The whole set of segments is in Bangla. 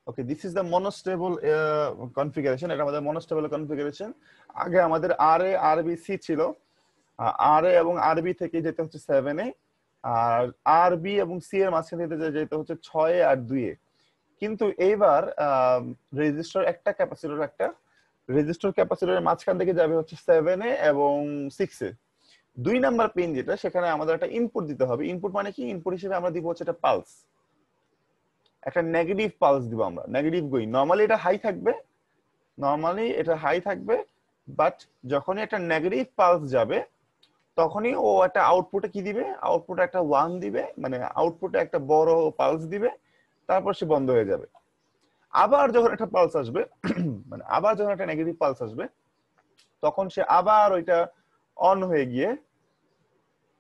Okay, this is the monostable configuration. এটা আমাদের মনোস্টেবল কনফিগারেশন। আগে আমাদের আর এ আর বি সি ছিল, আর এ এবং আর বি থেকে যেতে হচ্ছে 7 এ, আর আর বি এবং সি এর মাঝখান থেকে যেতে হচ্ছে 6 এ আর 2 এ। কিন্তু এইবার রেজিস্টার একটা ক্যাপাসিটরের মাঝখান থেকে যাবে হচ্ছে 7 এ এবং 6 এ। 2 নাম্বার পিন যেটা, সেখানে আমাদের একটা ইনপুট দিতে হবে। ইনপুট মানে কি? ইনপুট হিসেবে আমরা দিব হচ্ছে একটা পালস, একটা নেগেটিভ পালস দিব আমরা, নেগেটিভ গোয়িং। নর্মালি এটা হাই থাকবে, বাট যখনই একটা নেগেটিভ পালস যাবে তখনই ও একটা আউটপুটে কি দিবে, আউটপুটে একটা 1 দিবে, মানে আউটপুটে একটা বড় পালস দিবে, তারপর সে বন্ধ হয়ে যাবে। আবার যখন একটা পালস আসবে মানে আবার যখন একটা নেগেটিভ পালস আসবে, তখন সে আবার ওইটা অন হয়ে গিয়ে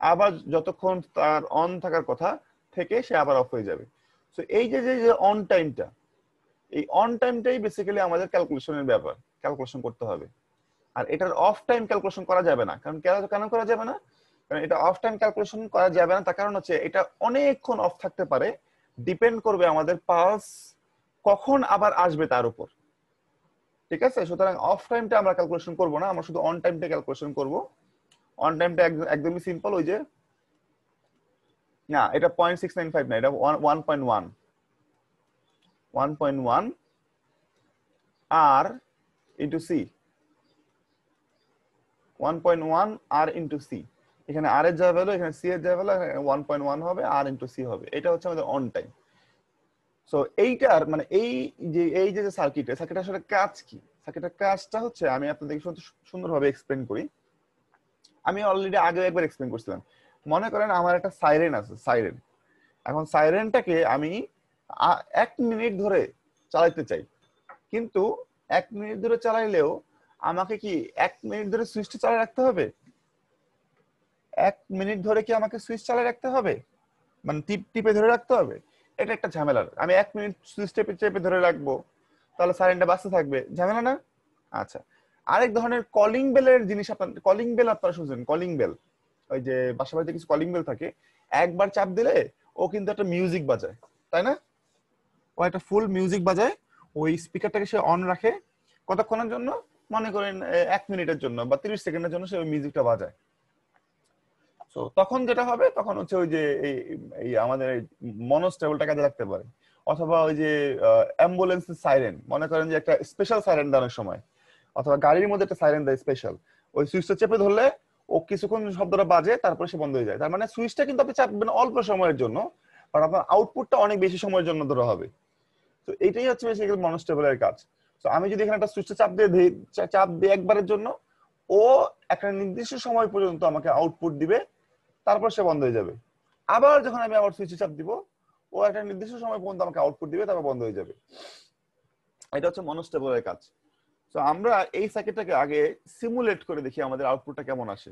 আবার যতক্ষণ তার অন থাকার কথা থেকে সে আবার অফ হয়ে যাবে। সো এই যে যে অন টাইমটা, এই অন টাইমটাই বেসিক্যালি আমাদের ক্যালকুলেশনের ব্যাপার, ক্যালকুলেশন করতে হবে। আর এটার অফ টাইম ক্যালকুলেশন করা যাবে না। কারণ কেন করা যাবে না? কারণ এটা অফ টাইম ক্যালকুলেশন করা যাবে না, তার কারণ হচ্ছে এটা অনেকক্ষণ অফ থাকতে পারে। ডিপেন্ড করবে আমাদের পালস কখন আবার আসবে তার উপর। ঠিক আছে, সুতরাং অফ টাইমটা আমরা ক্যালকুলেশন করব না, আমরা শুধু অন টাইমটা ক্যালকুলেশন করব। অন টাইমটা একদমই সিম্পল, ওই যে না, এটা 0.695 না, এটা 1.1 আর ইন্টু সি, 1.1 আর ইন্টু সি। এখানে আর এর যা ভ্যালু, এখানে সি এর যা ভ্যালু, 1.1 হবে, আর ইন্টু সি হবে। এটা হচ্ছে আমাদের অন টাইম। সো এইটার মানে এই যে সার্কিট আসলে কাজ কি? সার্কিটের কাজটা হচ্ছে, আমি আপনাদের সুন্দরভাবে এক্সপ্লেন করি। আমি অলরেডি আগে একবার এক্সপ্লেন করছিলাম। মনে করেন আমার একটা সাইরেন আছে, সাইরেন। এখন সাইরেনটাকে আমি 1 মিনিট ধরে চালাইতে চাই, কিন্তু 1 মিনিট ধরে চালাইলেও আমাকে কি 1 মিনিট ধরে সুইচটা চালিয়ে রাখতে হবে? 1 মিনিট ধরে কি আমাকে সুইচ চালিয়ে রাখতে হবে, মানে টিপে ধরে রাখতে হবে? এটা একটা ঝামেলার। আমি 1 মিনিট সুইচ চেপে চেপে ধরে রাখবো, তাহলে সাইরেনটা বাঁচতে থাকবে, ঝামেলা না? আচ্ছা, আরেক ধরনের কলিং বেলের জিনিস, কলিং বেল আপনারা শুনছেন? কলিং বেল, ওই যে বাসা বাড়িতে কিছু কলিং বেল থাকে, একবার চাপ দিলে ও কিন্তু একটা মিউজিক বাজায়, তাই না? ও একটা ফুল মিউজিক বাজায়। ওই স্পিকারটাকে সে অন রাখে কতক্ষণের জন্য? মনে করেন 1 মিনিটের জন্য বা 30 সেকেন্ডের জন্য সে ওই মিউজিকটা বাজায়। তো তখন যেটা হবে, তখন হচ্ছে ওই যে এই এই আমাদের মনোস্টেবলটা কাজে লাগতে পারে। অথবা ওই যে অ্যাম্বুলেন্সের সাইরেন, মনে করেন যে একটা স্পেশাল সাইরেন দেওয়ার সময়, অথবা গাড়ির মধ্যে একটা সাইরেন দেয় স্পেশাল, ওই সুইচটা চেপে ধরলে ও কিছুক্ষণ শব্দটা বাজে, তারপরে সে বন্ধ হয়ে যায়। তার মানে সুইচটা কিন্তু আপনি চাপবেন অল্প সময়ের জন্য, বাট আপনার আউটপুটটা অনেক বেশি সময়ের জন্য ধরা হবে। তো এটাই হচ্ছে বেসিক্যালি মনোস্টেবলের কাজ। তো আমি যদি এখানে একটা সুইচটা চাপ দিই একবারের জন্য, ও একটা নির্দিষ্ট সময় পর্যন্ত আমাকে আউটপুট দিবে, তারপর সে বন্ধ হয়ে যাবে। আবার যখন আমি আবার সুইচে চাপ দিব, ও একটা নির্দিষ্ট সময় পর্যন্ত আমাকে আউটপুট দিবে, তারপর বন্ধ হয়ে যাবে। এটা হচ্ছে মনোস্টেবলের কাজ। তো আমরা এই সার্কিটটাকে আগে সিমুলেট করে দেখি আমাদের আউটপুটটা কেমন আসে।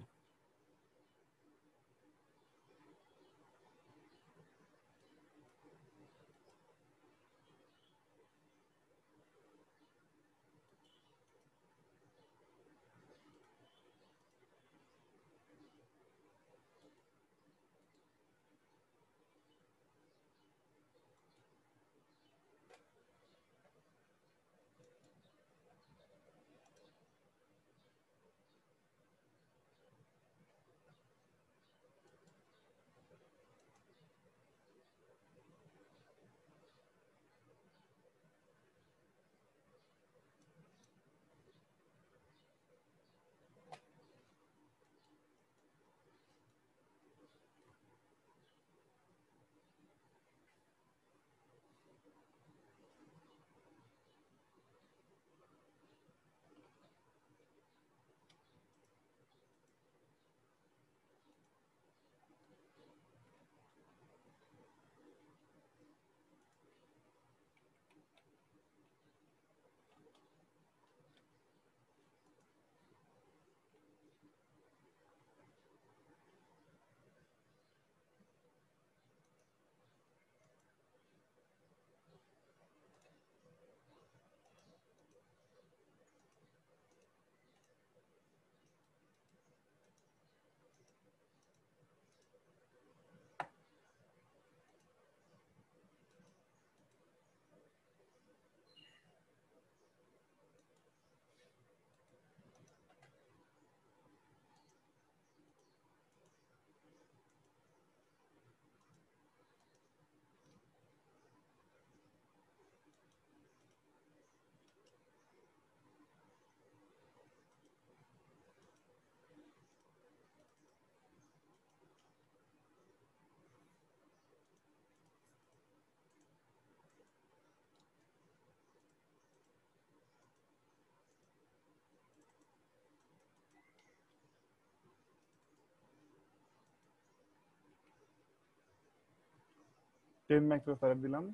10 মাইক্রোফ্যারাড দিলাম,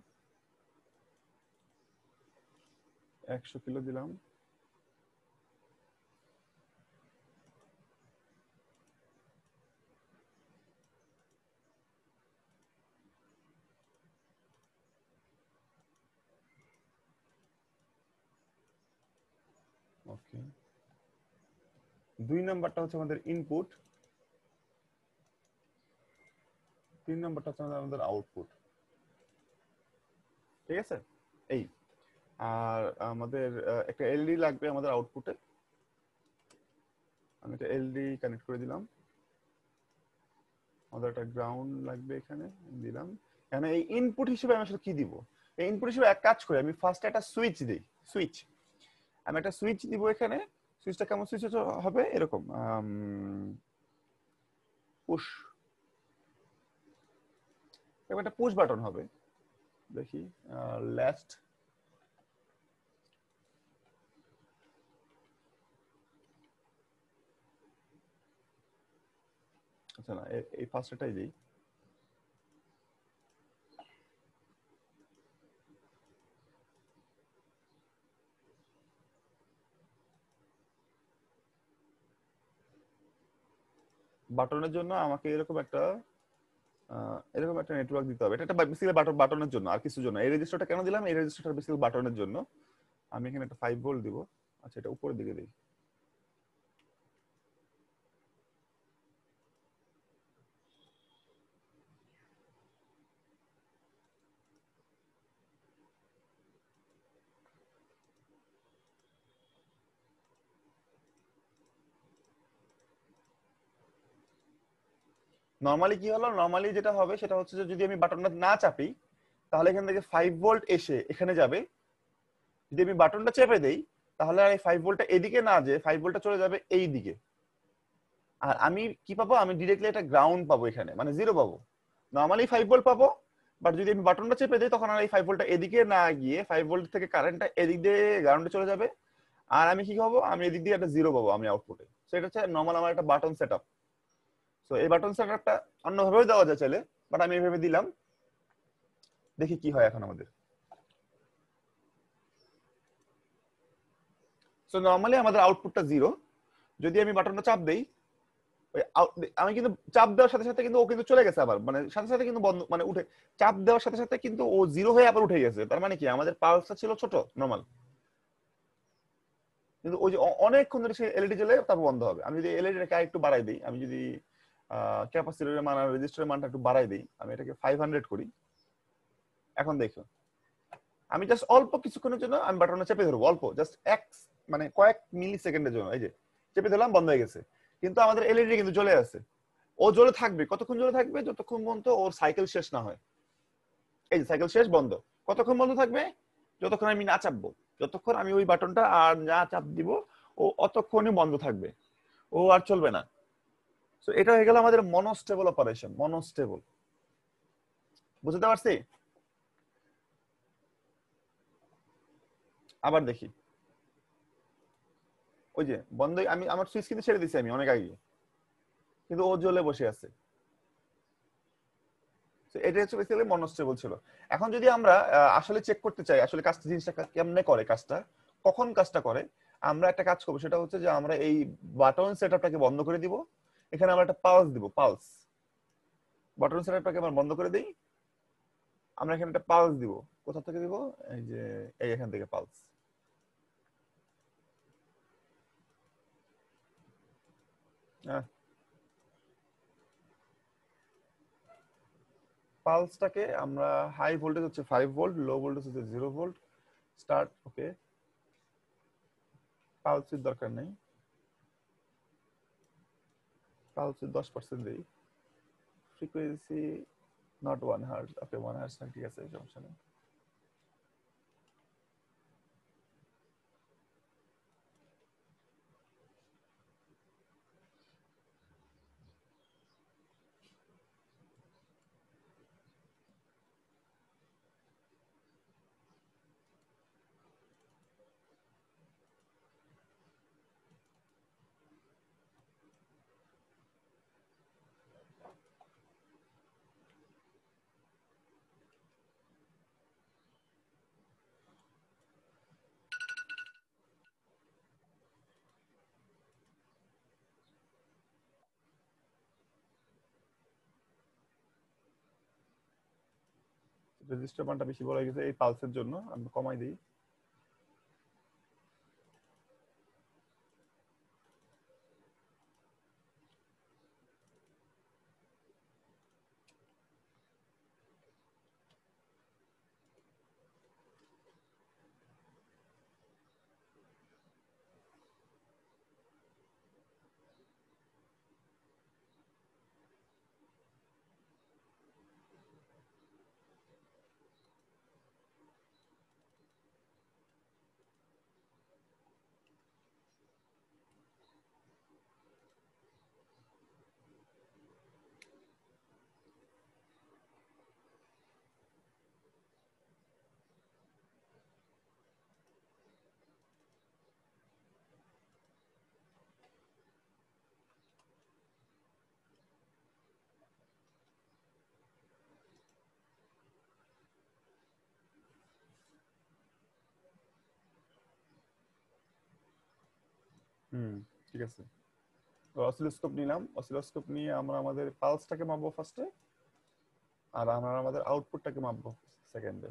100 কিলো দিলাম, ওকে। 2 নাম্বারটা হচ্ছে আমাদের ইনপুট, 3 নাম্বারটা হচ্ছে আমাদের আউটপুট। ঠিক আছে, এই আর আমাদের একটা এলইডি লাগবে আমাদের আউটপুটে। আমি একটা এলইডি কানেক্ট করে দিলাম। আমাদের একটা গ্রাউন্ড লাগবে এখানে, দিলাম। এখানে এই ইনপুট হিসেবে আমি আসলে কি দিব? এই ইনপুট হিসেবে এক কাজ করি, আমি ফার্স্টে একটা সুইচ দিই। সুইচ, আমি একটা সুইচ দিব এখানে। সুইচটা কেমন সুইচ হবে? এরকম পুশ, একটা পুশ বাটন হবে। দেখি লাস্ট, আচ্ছা না, এই ফার্স্টটাই দিই। বাটনের জন্য আমাকে এরকম একটা নেটওয়ার্ক দিতে হবে। এটা একটা বেসিক্যালি বাটনের জন্য, আর কিছুর জন্য। এই রেজিস্টারটা কেন দিলাম? এই রেজিস্টারটা বেসিক্যালি বাটনের জন্য। আমি এখানে একটা 5 ভোল্ট দিব। আচ্ছা, এটা উপরের দিকে দিই। নরমালি কি হলো, নরমালি যেটা হবে সেটা হচ্ছে যে যদি আমি বাটনটা না চাপি তাহলে এখান থেকে 5 ভোল্ট এসে এখানে যাবে। যদি আমি বাটনটা চেপে দেই তাহলে আর এই 5 ভোল্টটা এদিকে না, যে 5 ভোল্টটা চলে যাবে এই দিকে। আর আমি কি পাবো? আমি ডিরেক্টলি একটা গ্রাউন্ড পাবো এখানে, মানে জিরো পাবো। নরমালি 5 ভোল্ট পাবো, বাট যদি আমি বাটনটা চেপে দিই তখন আর এই 5 ভোল্টটা এদিকে না গিয়ে 5 ভোল্ট থেকে কারেন্টটা এদিক দিয়ে গ্রাউন্ডে চলে যাবে। আর আমি কি পাবো? আমি এদিক দিয়ে একটা জিরো পাবো আমি আউটপুটে। সেটা হচ্ছে নরমাল আমার একটা বাটন সেটআপ। তো এই বাটন সেটআপটা অন্যভাবেও দেওয়া যায় চাইলে, বাট আমি এইভাবে দিলাম। দেখি কি হয় এখন আমাদের। সো নরমালি আমাদের আউটপুটটা জিরো। যদি আমি বাটনটা চাপ দেই, আমি কিন্তু চাপ দেওয়ার সাথে সাথে কিন্তু ও কিন্তু চলে গেছে আবার, মানে সাথে সাথে কিন্তু বন্ধ, মানে উঠে, চাপ দেওয়ার সাথে সাথে কিন্তু ও জিরো হয়ে আবার উঠে গেছে। তার মানে কি আমাদের পালসটা ছিল ছোট নরমাল, কিন্তু ওই যে অনেকক্ষণ ধরে সেই এলইডি জ্বলে তারপর বন্ধ হবে। আমি যদি এলইডিটাকে একটু বাড়াই দিই, আমি যদি ক্যাপাসিটরের মান আর রেজিস্টারের মানটা একটু বাড়াই দিই, আমি এটাকে 500 করি। এখন দেখো, আমি জাস্ট অল্প কিছুক্ষণের জন্য আমি বাটনটা চেপে ধরবো, অল্প জাস্ট মানে কয়েক মিলি সেকেন্ডের জন্য। এই যে চেপে ধরলাম, বন্ধ হয়ে গেছে। কিন্তু আমাদের এলইডি কিন্তু জ্বলে আছে। ও জ্বলে থাকবে কতক্ষণ? জ্বলে থাকবে যতক্ষণ পর্যন্ত ওর সাইকেল শেষ না হয়। এই যে সাইকেল শেষ, বন্ধ। কতক্ষণ বন্ধ থাকবে? যতক্ষণ আমি না চাপবো। যতক্ষণ আমি ওই বাটনটা আর না চাপ দিব, ও অতক্ষণই বন্ধ থাকবে, ও আর চলবে না। তো এটা হয়ে গেল আমাদের মনোস্টেবল অপারেশন। মনোস্টেবল, বুঝতে পারছি? আবার দেখি, ওই যে বন্ধ, আমি আমার সুইচ কিন্তু ছেড়ে দিছি আমি অনেক আগে, কিন্তু ও জ্বলে বসে আছে। এটা হচ্ছে বেসিক্যালি মনোস্টেবল ছিল। এখন যদি আমরা আসলে চেক করতে চাই আসলে কাজটা, জিনিসটা কেমনে করে, কাজটা কখন কাজটা করে, আমরা একটা কাজ করবো। সেটা হচ্ছে যে আমরা এই বাটন সেটআপটাকে বন্ধ করে দিব। এখানে আমরা একটা পালস দিব, পালস। বাটন সেটআপটাকে আমরা বন্ধ করে দিই, আমরা এখানে একটা পালস দিব। কোথা থেকে দিব? এই যে এই এখান থেকে পালস। হ্যাঁ, পালসটাকে আমরা, হাই ভোল্টেজ হচ্ছে 5 ভোল্ট, লো ভোল্টেজ হচ্ছে 0 ভোল্ট। স্টার্ট, ওকে। পালসের দরকার নেই, পালসের 10% দেই। Frequency not 1 hertz, okay 1 hertz না, ঠিক আছে, সমস্যা নেই। রেজিস্টার মানটা বেশি বড় হয়ে গেছে এই পালসের জন্য, আমি কমাই দিই। হুম, ঠিক আছে। অসিলোস্কোপ নিলাম, অসিলোস্কোপ নিয়ে আমরা আমাদের পালসটাকে মাপবো ফার্স্টে, আর আমরা আমাদের আউটপুটটাকে মাপবো সেকেন্ডে।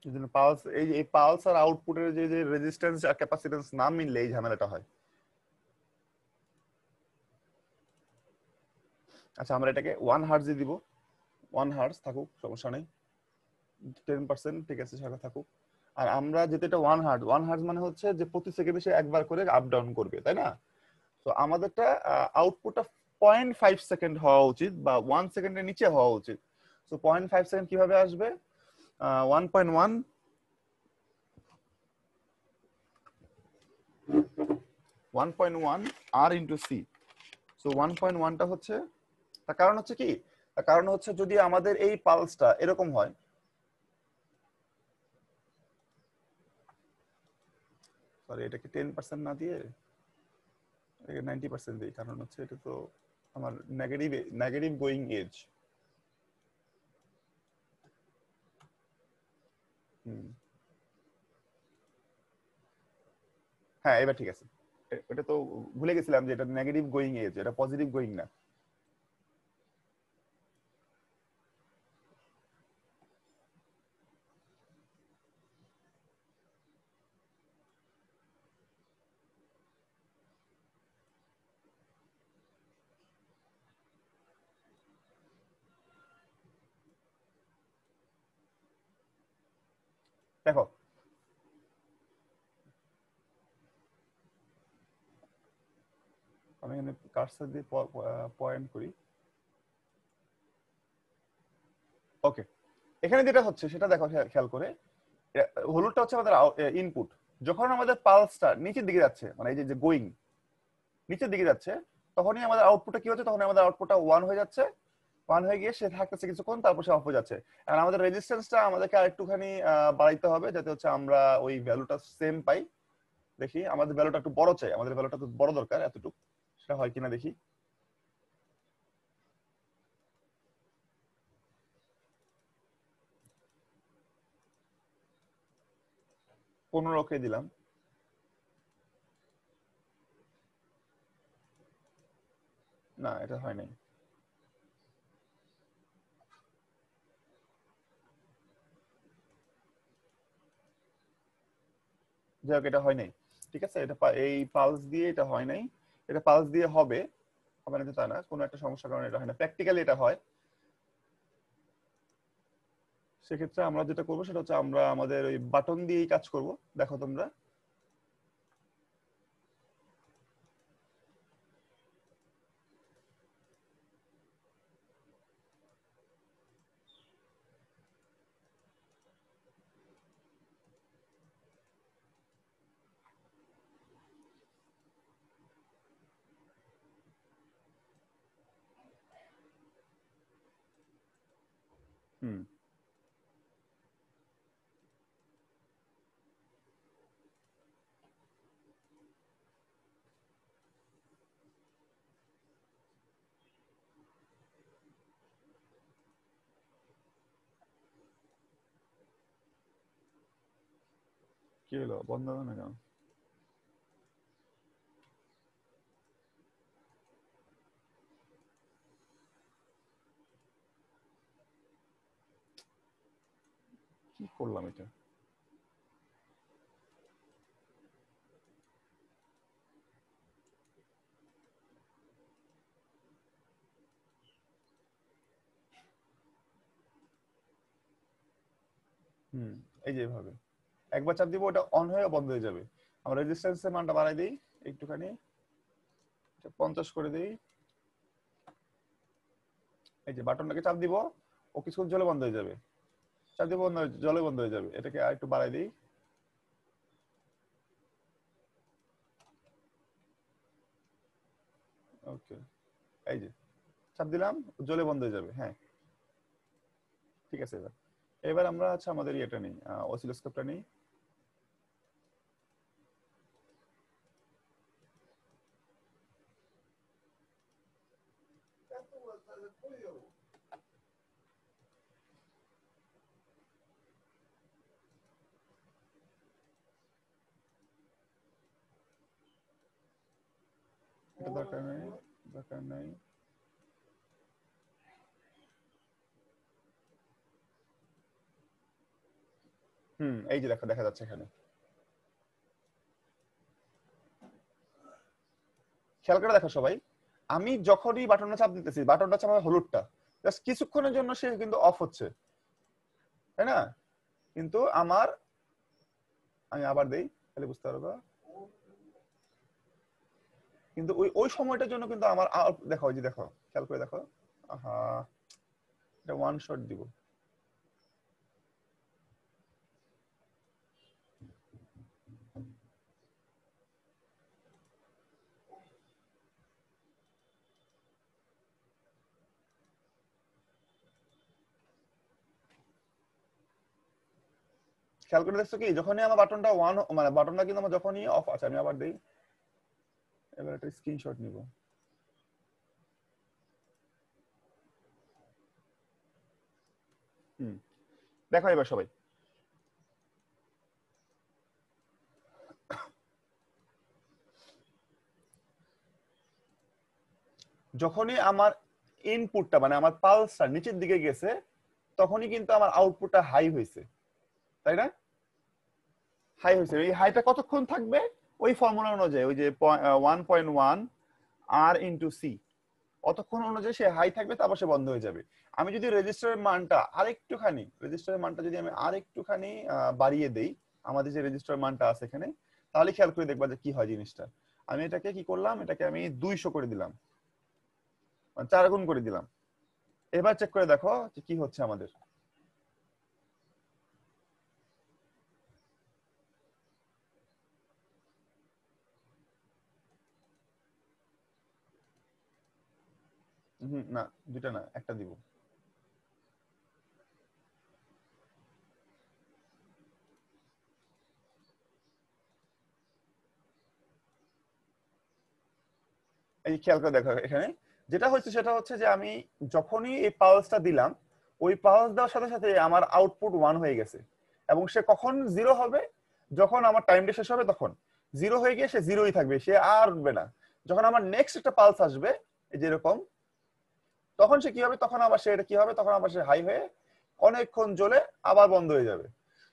এই জন্য পালস, এই পালস আর আউটপুটের যে যে রেজিস্ট্যান্স আর ক্যাপাসিট্যান্স না মিললে এই ঝামেলাটা হয়। আচ্ছা, আমরা এটাকে 1 হার্জ দিব। 1 হার্জ থাকুক, সমস্যা নেই। 10%, ঠিক আছে, সেটা থাকুক। আর আমরা যেটা, এটা 1 হার্জ, 1 হার্জ মানে হচ্ছে যে প্রতি সেকেন্ডে সে একবার করে আপ ডাউন করবে, তাই না? তো আমাদেরটা আউটপুটটা 0.5 সেকেন্ড হওয়া উচিত, বা 1 সেকেন্ডের নিচে হওয়া উচিত। তো 0.5 সেকেন্ড কিভাবে আসবে? 1.1 1.1 আর ইন্টু সি। সো 1.1টা হচ্ছে, তার কারণ হচ্ছে কি, তার কারণ হচ্ছে যদি আমাদের এই পালসটা এরকম হয়, সরি এটাকে 10% না দিয়ে এটাকে 90% দিই, কারণ হচ্ছে এটা তো আমার নেগেটিভ, নেগেটিভ গোয়িং এজ। হুম, হ্যাঁ এবার ঠিক আছে। এটা তো ভুলে গেছিলাম যে এটা নেগেটিভ গোয়িং এজ, এটা পজিটিভ গোয়িং না। দেখো, আমি এখানে কার্সর দিয়ে পয়েন্ট করি। ওকে, এখানে যেটা হচ্ছে সেটা দেখো, খেয়াল করে, হলুদটা হচ্ছে আমাদের ইনপুট। যখন আমাদের পালসটা নিচের দিকে যাচ্ছে, মানে এই যে গোয়িং নিচের দিকে যাচ্ছে, তখনই আমাদের আউটপুটটা কি হচ্ছে, তখন আমাদের আউটপুটটা 1 হয়ে যাচ্ছে। 1 হয়ে গিয়ে সে থাকতেছে কিছুক্ষণ, তারপর সে অফ হয়ে যাচ্ছে। আর আমাদের রেজিস্ট্যান্সটা আমাদেরকে আরেকটুখানি বাড়াইতে হবে, যাতে হচ্ছে আমরা ওই ভ্যালুটা সেম পাই। দেখি আমাদের ভ্যালুটা একটু বড় চাই, আমাদের ভ্যালুটা একটু বড় দরকার, এতটুকু। সেটা হয় কিনা দেখি। 15 দিলাম। না, এটা হয় নাই। যাই হোক, এটা হয় নাই। ঠিক আছে, এটা এই পালস দিয়ে এটা হয় নাই। এটা পালস দিয়ে হবে, হবে না তো তা না, কোনো একটা সমস্যার কারণে এটা হয় না, প্র্যাকটিক্যালি এটা হয়। সেক্ষেত্রে আমরা যেটা করবো সেটা হচ্ছে আমরা আমাদের ওই বাটন দিয়েই কাজ করব। দেখো তোমরা, হুম কি হলো, বন্ধ হবে না কেন? কি করলাম এটা? হুম, এই যে এভাবে একবার চাপ দিব, ওটা অন হয়ে বন্ধ হয়ে যাবে। আমরা রেজিস্ট্যান্সের মানটা বাড়াই দিই একটুখানি, 50 করে দিই। এই যে বাটনটাকে চাপ দিব, ও কিছুক্ষণ জলে বন্ধ হয়ে যাবে। চাপ দিব, জলে বন্ধ হয়ে যাবে। এটাকে আর একটু বাড়াই দিই। ওকে, এই যে চাপ দিলাম, জলে বন্ধ হয়ে যাবে। হ্যাঁ, ঠিক আছে। এবার এবার আমরা আচ্ছা আমাদের ইয়েটা নেই, অসিলোস্কোপটা নেই। এটা দরকার নেই, দরকার নেই। হুম, এই যে দেখো, দেখা যাচ্ছে এখানে। খেয়াল করে দেখো সবাই, আমি যখনই বাটনটা চাপ দিতেছি, বাটনটা চাপ হলুদটা, জাস্ট কিছুক্ষণের জন্য সে কিন্তু অফ হচ্ছে, তাই না? কিন্তু আমার, আমি আবার দেই, তাহলে বুঝতে পারবা। কিন্তু ওই ওই সময়টার জন্য কিন্তু আমার দেখো, ওই যে দেখো, খেয়াল করে দেখো। আহা, এটা ওয়ান শট দিব। খেয়াল করে দেখছো কি, যখনই আমার বাটনটা ওয়ান, মানে বাটনটা কিন্তু আমার যখনই অফ আছে, আমি আবার দেই। এবার একটা স্ক্রিনশট নিব। হুম, দেখো এবার সবাই, যখনই আমার ইনপুটটা মানে আমার পালসটা নিচের দিকে গেছে, তখনই কিন্তু আমার আউটপুটটা হাই হয়েছে, তাই না? হাই হয়েছে। এই হাইটা কতক্ষণ থাকবে? ওই ফর্মুলা অনুযায়ী, ওই যে 1.1 আর ইন্টু সি, অতক্ষণ অনুযায়ী সে হাই থাকবে, তারপর সে বন্ধ হয়ে যাবে। আমি যদি রেজিস্টারের মানটা আরেকটুখানি, রেজিস্টারের মানটা যদি আমি আরেকটুখানি বাড়িয়ে দেই, আমাদের যে রেজিস্টারের মানটা আছে এখানে, তাহলে খেয়াল করে দেখবা যে কি হয় জিনিসটা। আমি এটাকে কি করলাম, এটাকে আমি 200 করে দিলাম, মানে 4 গুণ করে দিলাম। এবার চেক করে দেখো যে কি হচ্ছে আমাদের। না, দুইটা না, একটা দিব। এই খেয়াল করে দেখো এখানে যেটা হচ্ছে, সেটা হচ্ছে যে আমি যখনই এই পালসটা দিলাম, ওই পালস দেওয়ার সাথে সাথে আমার আউটপুট 1 হয়ে গেছে। এবং সে কখন জিরো হবে? যখন আমার টাইমটা শেষ হবে তখন জিরো হয়ে গিয়ে সে জিরোই থাকবে, সে আর উঠবে না। যখন আমার নেক্সট একটা পালস আসবে, এই যেরকম, তখন সে কি হবে, তখন আবার সে এটা কি হবে, তখন আবার সে হাই হয়ে অনেকক্ষণ জ্বলে আবার বন্ধ হয়ে যাবে।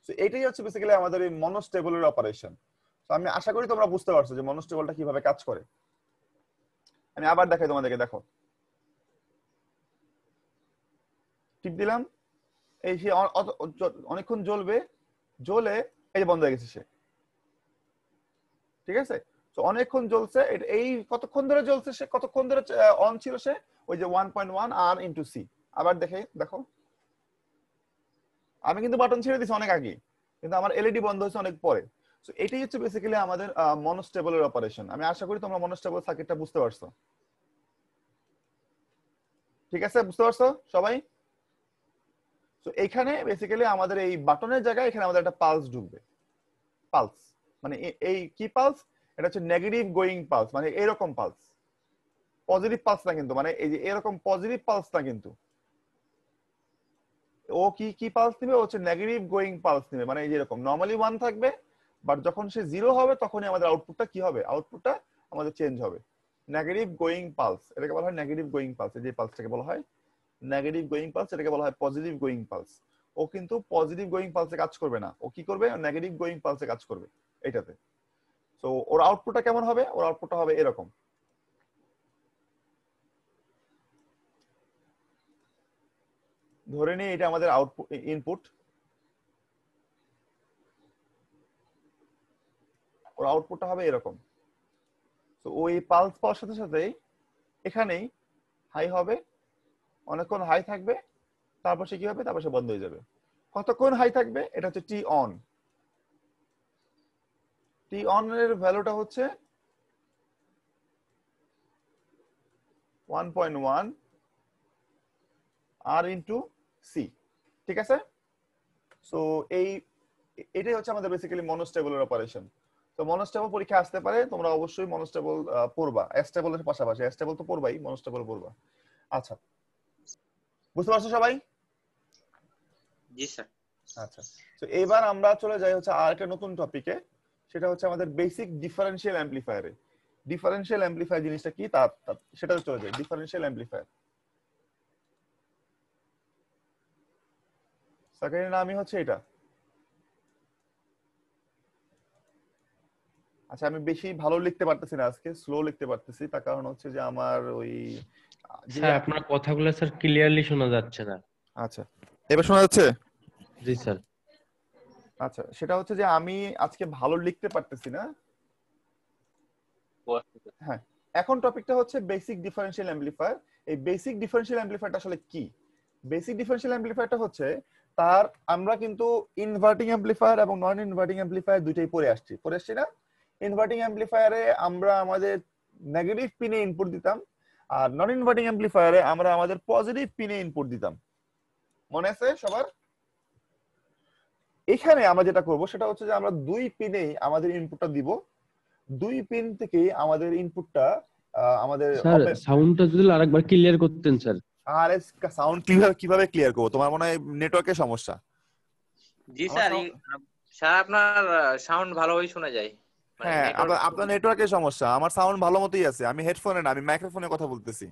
তো এটাই হচ্ছে বেসিক্যালি আমাদের এই মনোস্টেবলের অপারেশন। তো আমি আশা করি তোমরা বুঝতে পারছো যে মনোস্টেবলটা কিভাবে কাজ করে। আমি আবার দেখাই তোমাদেরকে, দেখো, টিপ দিলাম, এই সে অনেকক্ষণ জ্বলবে, জ্বলে এই যে বন্ধ হয়ে গেছে সে। ঠিক আছে, তো অনেকক্ষণ জ্বলছে, এই কতক্ষণ ধরে জ্বলছে সে, কতক্ষণ ধরে অন ছিল সে, ওই যে 1.1 আর ইন্টু সি। আবার দেখে দেখো, আমি কিন্তু বাটন ছেড়ে দিছি অনেক আগে, কিন্তু আমার এলইডি বন্ধ হয়েছে অনেক পরে। তো এটাই হচ্ছে বেসিক্যালি আমাদের মনোস্টেবলের অপারেশন। আমি আশা করি তোমরা মনোস্টেবল সার্কিটটা বুঝতে পারছো। ঠিক আছে, বুঝতে পারছো সবাই? তো এখানে বেসিক্যালি আমাদের এই বাটনের জায়গায় এখানে আমাদের একটা পালস ঢুকবে। পালস মানে এই কি পালস, এটা হচ্ছে নেগেটিভ গোয়িং পালস, মানে এরকম পালস, পজিটিভ পালস না কিন্তু, মানে এই যে এরকম পজিটিভ পালস না কিন্তু। ও কি কি পালস নেবে, ও হচ্ছে নেগেটিভ গোয়িং পালস নেবে, মানে এই যে এরকম নরমালি 1 থাকবে, বাট যখন সে 0 হবে তখনই আমাদের আউটপুটটা কি হবে, আউটপুটটা আমাদের চেঞ্জ হবে। নেগেটিভ গোয়িং পালস, এটাকে বলা হয় নেগেটিভ গোয়িং পালস। এই যে পালসটাকে বলা হয় নেগেটিভ গোয়িং পালস, এটাকে বলা হয় পজিটিভ গোয়িং পালস। ও কিন্তু পজিটিভ গোয়িং পালসে কাজ করবে না, ও কি করবে, নেগেটিভ গোয়িং পালসে কাজ করবে এটাতে। সো ওর আউটপুটটা কেমন হবে, ওর আউটপুটটা হবে এরকম। ধরে নিই এটা আমাদের আউটপুট ইনপুট, ওর আউটপুটটা হবে এরকম। তো ওই পালস পাওয়ার সাথে সাথেই এখানেই হাই হবে, অনেকক্ষণ হাই থাকবে, তারপর সে কি হবে, তারপর সে বন্ধ হয়ে যাবে। কতক্ষণ হাই থাকবে, এটা হচ্ছে টি অন। টি অন এর ভ্যালুটা হচ্ছে 1.1 আর ইনটু সি, ঠিক আছে। সো এটাই হচ্ছে আমাদের বেসিক্যালি মনোস্টেবলের অপারেশন। তো মনোস্টেবল পরীক্ষা আসতে পারে, তোমরা অবশ্যই মনোস্টেবল পড়বা, অ্যাস্টেবলের পাশাপাশি অ্যাস্টেবল তো পড়বাই, মনোস্টেবল পড়বা। আচ্ছা, বুঝতে পারছো সবাই? জি স্যার। আচ্ছা, তো এবার আমরা চলে যাই হচ্ছে আরেকটা নতুন টপিকে, সেটা হচ্ছে আমাদের বেসিক ডিফারেনশিয়াল অ্যাম্পলিফায়ারে। ডিফারেনশিয়াল অ্যাম্পলিফায়ার জিনিসটা কি তা সেটাতে চলে যাই। ডিফারেনশিয়াল অ্যাম্পলিফায়ার, সেকেন্ডের নামই হচ্ছে এটা। আচ্ছা, আমি বেশি ভালো লিখতে পারতেছি না আজকে, স্লো লিখতে পারতেছি, তার কারণ হচ্ছে যে আমার ওই যে স্যার আপনার কথাগুলো স্যার ক্লিয়ারলি শোনা যাচ্ছে না। আচ্ছা, এবার শোনা যাচ্ছে? জি স্যার। আচ্ছা, সেটা হচ্ছে যে আমি আজকে ভালো লিখতে পারতেছি না। হ্যাঁ, এখন টপিকটা হচ্ছে বেসিক ডিফারেনশিয়াল অ্যাম্পলিফায়ার। এই বেসিক ডিফারেনশিয়াল অ্যাম্পলিফায়ারটা আসলে কি? বেসিক ডিফারেনশিয়াল অ্যাম্পলিফায়ারটা হচ্ছে তার, আমরা কিন্তু ইনভার্টিং অ্যাম্পলিফায়ার এবং নন ইনভার্টিং অ্যাম্পলিফায়ার দুইটাই পড়ে আসছি না। ইনভার্টিং অ্যাম্পলিফায়ারে আমরা আমাদের নেগেটিভ পিনে ইনপুট দিতাম, আর নন ইনভার্টিং অ্যাম্পলিফায়ারে আমরা আমাদের পজিটিভ পিনে ইনপুট দিতাম। মনে আছে সবার? এখানে আমরা যেটা করব সেটা হচ্ছে যে আমরা দুই পিনেই আমাদের ইনপুটটা দিব, দুই পিন থেকে আমাদের ইনপুটটা আমাদের স্যার সাউন্ডটা যদি আরেকবার ক্লিয়ার করতেন স্যার। আর সাউন্ড কিভাবে কিভাবে ক্লিয়ার করব? তোমার মনে হয় নেটওয়ার্কের সমস্যা। জি স্যার, স্যার আপনার সাউন্ড ভালোই শোনা যায়। হ্যাঁ, আপনার নেটওয়ার্কের সমস্যা, আমার সাউন্ড ভালো মতোই আছে, আমি হেডফোনে না, আমি মাইক্রোফোনে কথা বলতেছি।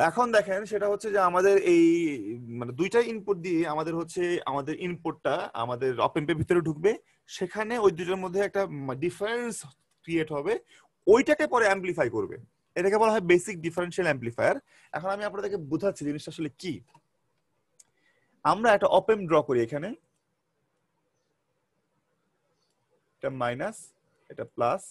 এখন দেখেন, সেটা হচ্ছে যে আমাদের এই মানে দুইটা ইনপুট দিয়ে আমাদের হচ্ছে আমাদের ইনপুটটা আমাদের অপ এম্পের ভিতরে ঢুকবে, সেখানে ওই দুটোর মধ্যে একটা ডিফারেন্স ক্রিয়েট হবে, ওইটাকে পরে অ্যাম্পলিফাই করবে। এটাকে বলা হয় বেসিক ডিফারেনশিয়াল অ্যাম্পলিফায়ার। এখন আমি আপনাদেরকে বোঝাচ্ছি জিনিসটা আসলে কি। আমরা একটা অপ এম্প ড্র করি, এখানে এটা মাইনাস, এটা প্লাস,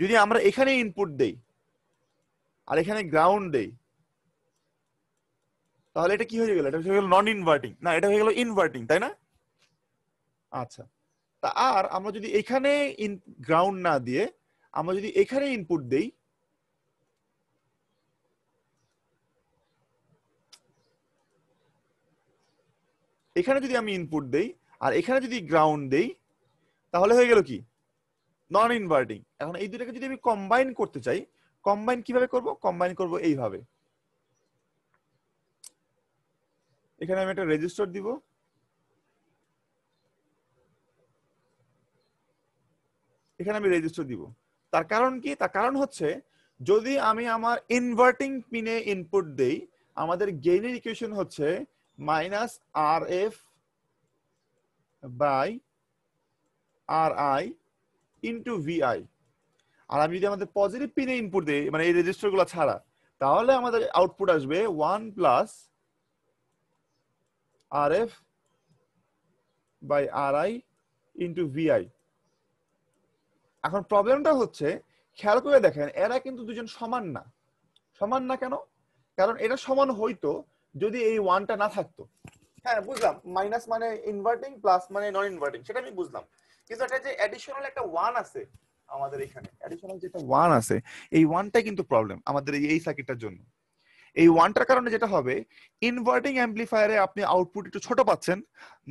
যদি আমরা এখানে ইনপুট দেই আর এখানে গ্রাউন্ড দেই, তাহলে এটা কি হয়ে গেল, এটা হয়ে গেল নন ইনভার্টিং, না এটা হয়ে গেল ইনভার্টিং, তাই না? আচ্ছা, তা আর আমরা যদি এখানে গ্রাউন্ড না দিয়ে আমরা যদি এখানে ইনপুট দেই, এখানে যদি আমি ইনপুট দেই আর এখানে যদি গ্রাউন্ড দেই, তাহলে হয়ে গেল কি, নন ইনভার্টিং। এখন এই দুটাকে যদি আমি কম্বাইন করতে চাই, কম্বাইন কিভাবে করব? কম্বাইন করব এইভাবে, এখানে আমি একটা রেজিস্টর দিব, এখানে আমি রেজিস্টর দিব। তার কারণ কি? তার কারণ হচ্ছে যদি আমি আমার ইনভার্টিং পিনে ইনপুট দেই, আমাদের গেইনের ইকুয়েশন হচ্ছে minus R F by R I into VI. আর আমি যদি আমাদের পজিটিভ পিনে ইনপুট দেই, মানে এই রেজিস্টার গুলো ছাড়া, তাহলে আমাদের আউটপুট আসবে 1 plus R F by R I into VI. এখন প্রবলেমটা হচ্ছে, খেয়াল করে দেখেন, এরা কিন্তু দুজন সমান না। সমান না কেন? কারণ এটা সমান হইতো যদি এই ওয়ানটা না থাকতো, হ্যাঁ বুঝলাম, মাইনাস মানে ইনভার্টিং, প্লাস মানে নন ইনভার্টিং, সেটা আমি বুঝলাম, কিন্তু এটা যে অ্যাডিশনাল একটা ওয়ান আছে আমাদের এখানে, অ্যাডিশনাল যেটা ওয়ান আছে, এই ওয়ানটা কিন্তু প্রবলেম আমাদের এই সার্কিটটার জন্য। এই ওয়ানটার কারণে যেটা হবে, ইনভার্টিং অ্যাম্পলিফায়ারে আপনি আউটপুট একটু ছোট পাচ্ছেন,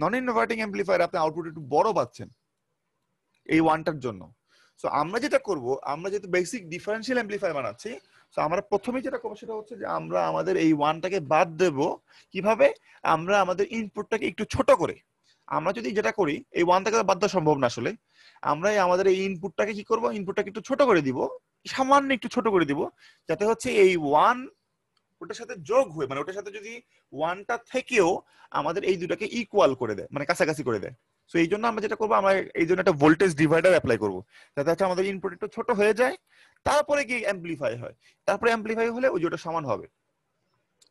নন ইনভার্টিং অ্যাম্পলিফায়ারে আপনি আউটপুট একটু বড় পাচ্ছেন এই ওয়ানটার জন্য। সো আমরা যেটা করব, আমরা যেহেতু বেসিক ডিফারেন্সিয়াল অ্যাম্পলিফায়ার বানাচ্ছি, সো আমরা প্রথমেই যেটা করবো সেটা হচ্ছে যে আমরা আমাদের এই ওয়ানটাকে বাদ দেব। কিভাবে? আমরা আমাদের ইনপুটটাকে একটু ছোট করে, আমরা যদি যেটা করি, এই ওয়ানটাকে বাদ দেওয়া সম্ভব না আসলে, আমরা আমাদের এই ইনপুটটাকে কি করব, ইনপুটটাকে একটু ছোট করে দিব, সামান্য একটু ছোট করে দিব, যাতে হচ্ছে এই ওয়ান ওটার সাথে যোগ হয়ে, মানে ওটার সাথে যদি ওয়ানটা থেকেও আমাদের এই দুটাকে ইকুয়াল করে দেয়, মানে কাছাকাছি করে দেয়। সো এই জন্য আমরা যেটা করবো, আমরা এই জন্য একটা ভোল্টেজ ডিভাইডার অ্যাপ্লাই করবো, যাতে হচ্ছে আমাদের ইনপুট একটু ছোট হয়ে যায়, তারপরে কি অ্যাম্পলিফাই হয়, তারপরে অ্যাম্পলিফাই হলে ওই যেটা সমান হবে।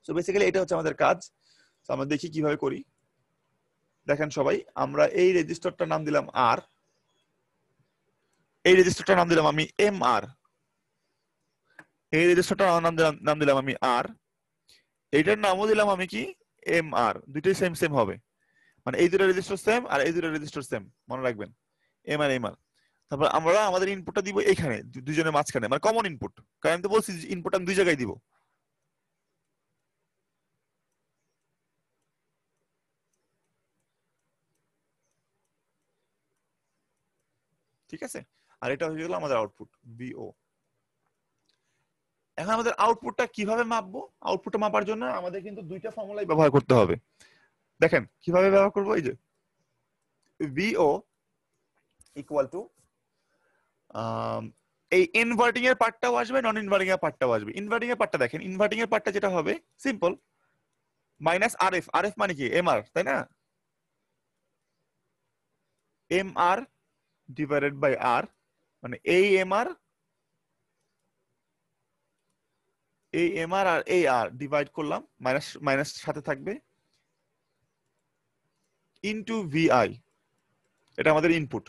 সো বেসিক্যালি এটা হচ্ছে আমাদের কাজ। তো আমরা দেখি কিভাবে করি। দেখেন সবাই, আমরা এই রেজিস্টারটার নাম দিলাম আর, এই রেজিস্টারটার নাম দিলাম আমি এম আর, এই রেজিস্টারটার নাম দিলাম আমি আর, এইটার নামও দিলাম আমি কি এম আর, দুইটাই সেম সেম হবে, মানে এই দুটো রেজিস্টার সেম আর এই দুটো রেজিস্টার সেম, মনে রাখবেন এম আর এম আর। তারপর আমরা আমাদের ইনপুটটা দিব এখানে দুইজনের মাঝখানে, মানে কমন ইনপুট, কারণ আমি তো বলছি ইনপুট আমি দুই জায়গায় দিব। ঠিক আছে, আর এটা হয়ে গেল আমাদের আউটপুট ভিও। এখন আমাদের আউটপুটটা কিভাবে মাপবো? আউটপুটটা মাপার জন্য আমাদের কিন্তু দুইটা ফর্মুলাই ব্যবহার করতে হবে। দেখেন কিভাবে ব্যবহার করবো, এই যে ভিও ইকুয়াল টু, এই ইনভার্টিং এর পার্টটাও আসবে, নন ইনভার্টিং এর পার্টটাও আসবে। ইনভার্টিং এর পার্টটা দেখেন, ইনভার্টিং এর পার্টটা যেটা হবে সিম্পল, মাইনাস আর এফ, আর এফ মানে কি এম আর, তাই না, এম আর ডিভাইডেড বাই আর, মানে এই এম আর, এই এম আর আর এই আর ডিভাইড করলাম, মাইনাস মাইনাস সাথে থাকবে, ইনটু ভিআই, এটা আমাদের ইনপুট,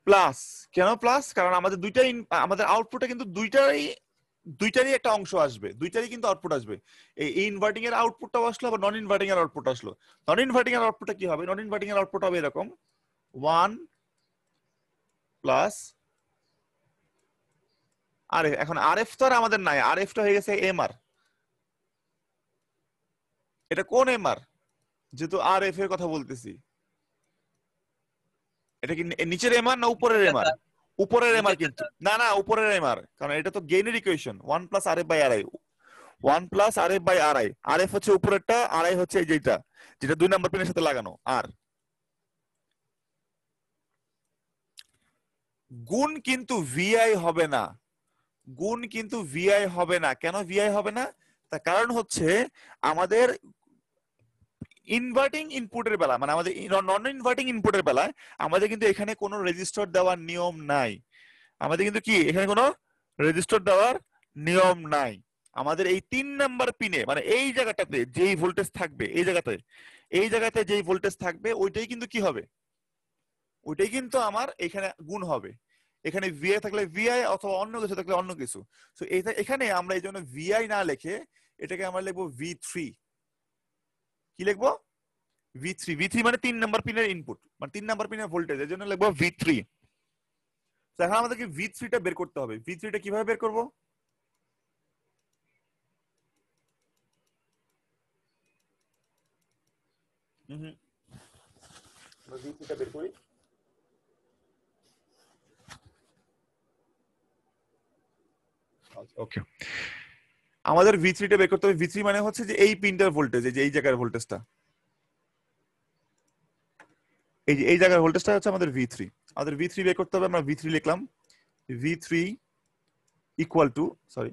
প্লাস, কেন প্লাস? কারণ আমাদের দুইটাই আমাদের আউটপুটে কিন্তু দুইটারই একটা অংশ আসবে, দুইটারই কিন্তু আউটপুট আসবে। এই ইনভার্টিং এর আউটপুটটাও আসলো, আবার নন ইনভার্টিং এর আউটপুট আসলো। নন ইনভার্টিং এর আউটপুটটা কি হবে? নন ইনভার্টিং এর আউটপুট হবে এরকম 1 প্লাস আর এখন আর এফ তো আর আমাদের নাই, আর এফ টা হয়ে গেছে এম আর। এটা কোন এম আর? যেহেতু আর এফ এর কথা বলতেছি, এটা কি নিচের এম আর না উপরের এম আর? উপরের এম আর, কিন্তু না না উপরের এম আর, কারণ এটা তো গেইনের equation, 1 plus R F by R I, 1 plus R F by R I, R F হচ্ছে উপরেরটা, আর আই হচ্ছে যেটা যেটা 2 নাম্বার পিনের সাথে লাগানো। আর গুণ কিন্তু ভিআই হবে না, গুণ কিন্তু ভিআই হবে না। কেন ভিআই হবে না? তার কারণ হচ্ছে আমাদের ইনভার্টিং ইনপুটের বেলা, মানে আমাদের নন ইনভার্টিং ইনপুটের বেলায় আমাদের কিন্তু এখানে কোনো রেজিস্টার দেওয়ার নিয়ম নাই। আমাদের কিন্তু কি এখানে কোনো রেজিস্টার দেওয়ার নিয়ম নাই। আমাদের এই 3 নাম্বার পিনে, মানে এই জায়গাটাতে যেই ভোল্টেজ থাকবে, এই জায়গাতে যেই ভোল্টেজ থাকবে, ওইটাই কিন্তু কি হবে, ওইটাই কিন্তু আমার এখানে গুণ হবে। এখানে ভিআই থাকলে ভিআই, অথবা অন্য কিছু থাকলে অন্য কিছু। সো এখানে আমরা এই জন্য ভিআই না লিখে এটাকে আমরা লিখবো ভি3। কি লিখবো? ভি3। ভি3 মানে 3 নাম্বার পিনের ইনপুট, মানে 3 নাম্বার পিনের ভোল্টেজ, এর জন্য লিখবো ভি3। তো এখন আমাদেরকে ভি3টা বের করতে হবে। ভি3টা কিভাবে বের করব? ভি3টা বের করি। ওকে, আমাদের ভি3টা বের করতে হবে। ভি3 মানে হচ্ছে যে এই পিনটার ভোল্টেজ, এই যে এই জায়গার ভোল্টেজটা, এই যে এই জায়গার ভোল্টেজটা হচ্ছে আমাদের ভি3। আমাদের ভি3 বের করতে হবে। আমরা ভি3 লিখলাম, ভি3 equal to, sorry,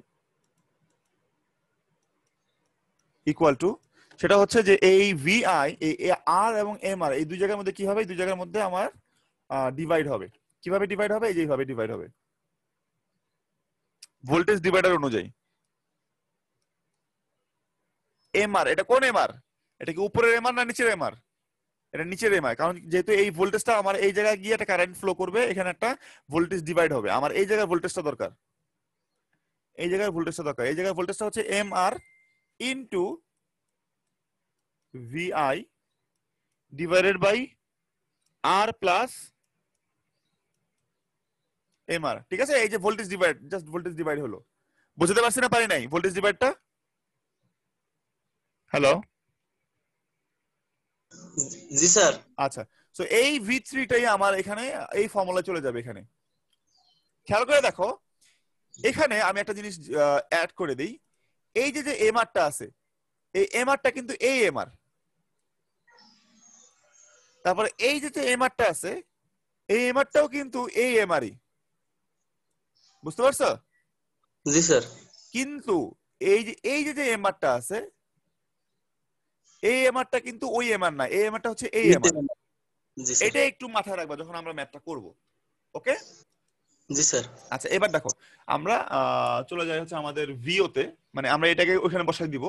equal to, সেটা হচ্ছে যে এই ভিআই, এই আর এবং এম আর, এই দুই জায়গার মধ্যে কি হবে? এই দুই জায়গার মধ্যে আমার ডিভাইড হবে। কিভাবে ডিভাইড হবে? এই যে এইভাবে ডিভাইড হবে, ভোল্টেজ ডিভাইডার অনুযায়ী। এম আর, এটা কোন এম আর? এটা কি উপরের এম আর না নিচের এম আর? এটা নিচের এম আর, কারণ যেহেতু এই ভোল্টেজটা আমার এই জায়গায় গিয়ে একটা কারেন্ট ফ্লো করবে, এখানে একটা ভোল্টেজ ডিভাইড হবে, আমার এই জায়গায় ভোল্টেজটা দরকার। এই জায়গায় ভোল্টেজটা দরকার, এই জায়গায় ভোল্টেজটা হচ্ছে M R into VI divided by R plus M R. ঠিক আছে, এই যে voltage divide, just voltage divide হলো। বুঝতে পারছি না পারি নাই ভোল্টেজ ডিভাইডটা? হ্যালো, জি স্যার। আচ্ছা, সো এই V3 টাই আমার এখানে এই ফর্মুলা চলে যাবে এখানে। খেয়াল করে দেখো, এখানে আমি একটা জিনিস অ্যাড করে দিই, এই যে এমআরটা আছে, এই এমআরটা কিন্তু এই এমআর, তারপরে এই যে এমআরটা আছে, এই এমআরটাও কিন্তু এই এমআরই। বুঝতে পারছো? জি স্যার। কিন্তু এই যে এমআরটা আছে, এই এমআরটা কিন্তু ওই এমআর না, এই এমআরটা হচ্ছে এই এমআর। জি স্যার। এটা একটু মাথায় রাখবা যখন আমরা ম্যাথটা করব। ওকে? জি স্যার। আচ্ছা, এবার দেখো আমরা চলে যাই হচ্ছে আমাদের ভিওতে, মানে আমরা এটাকে ওখানে বসাই দিব।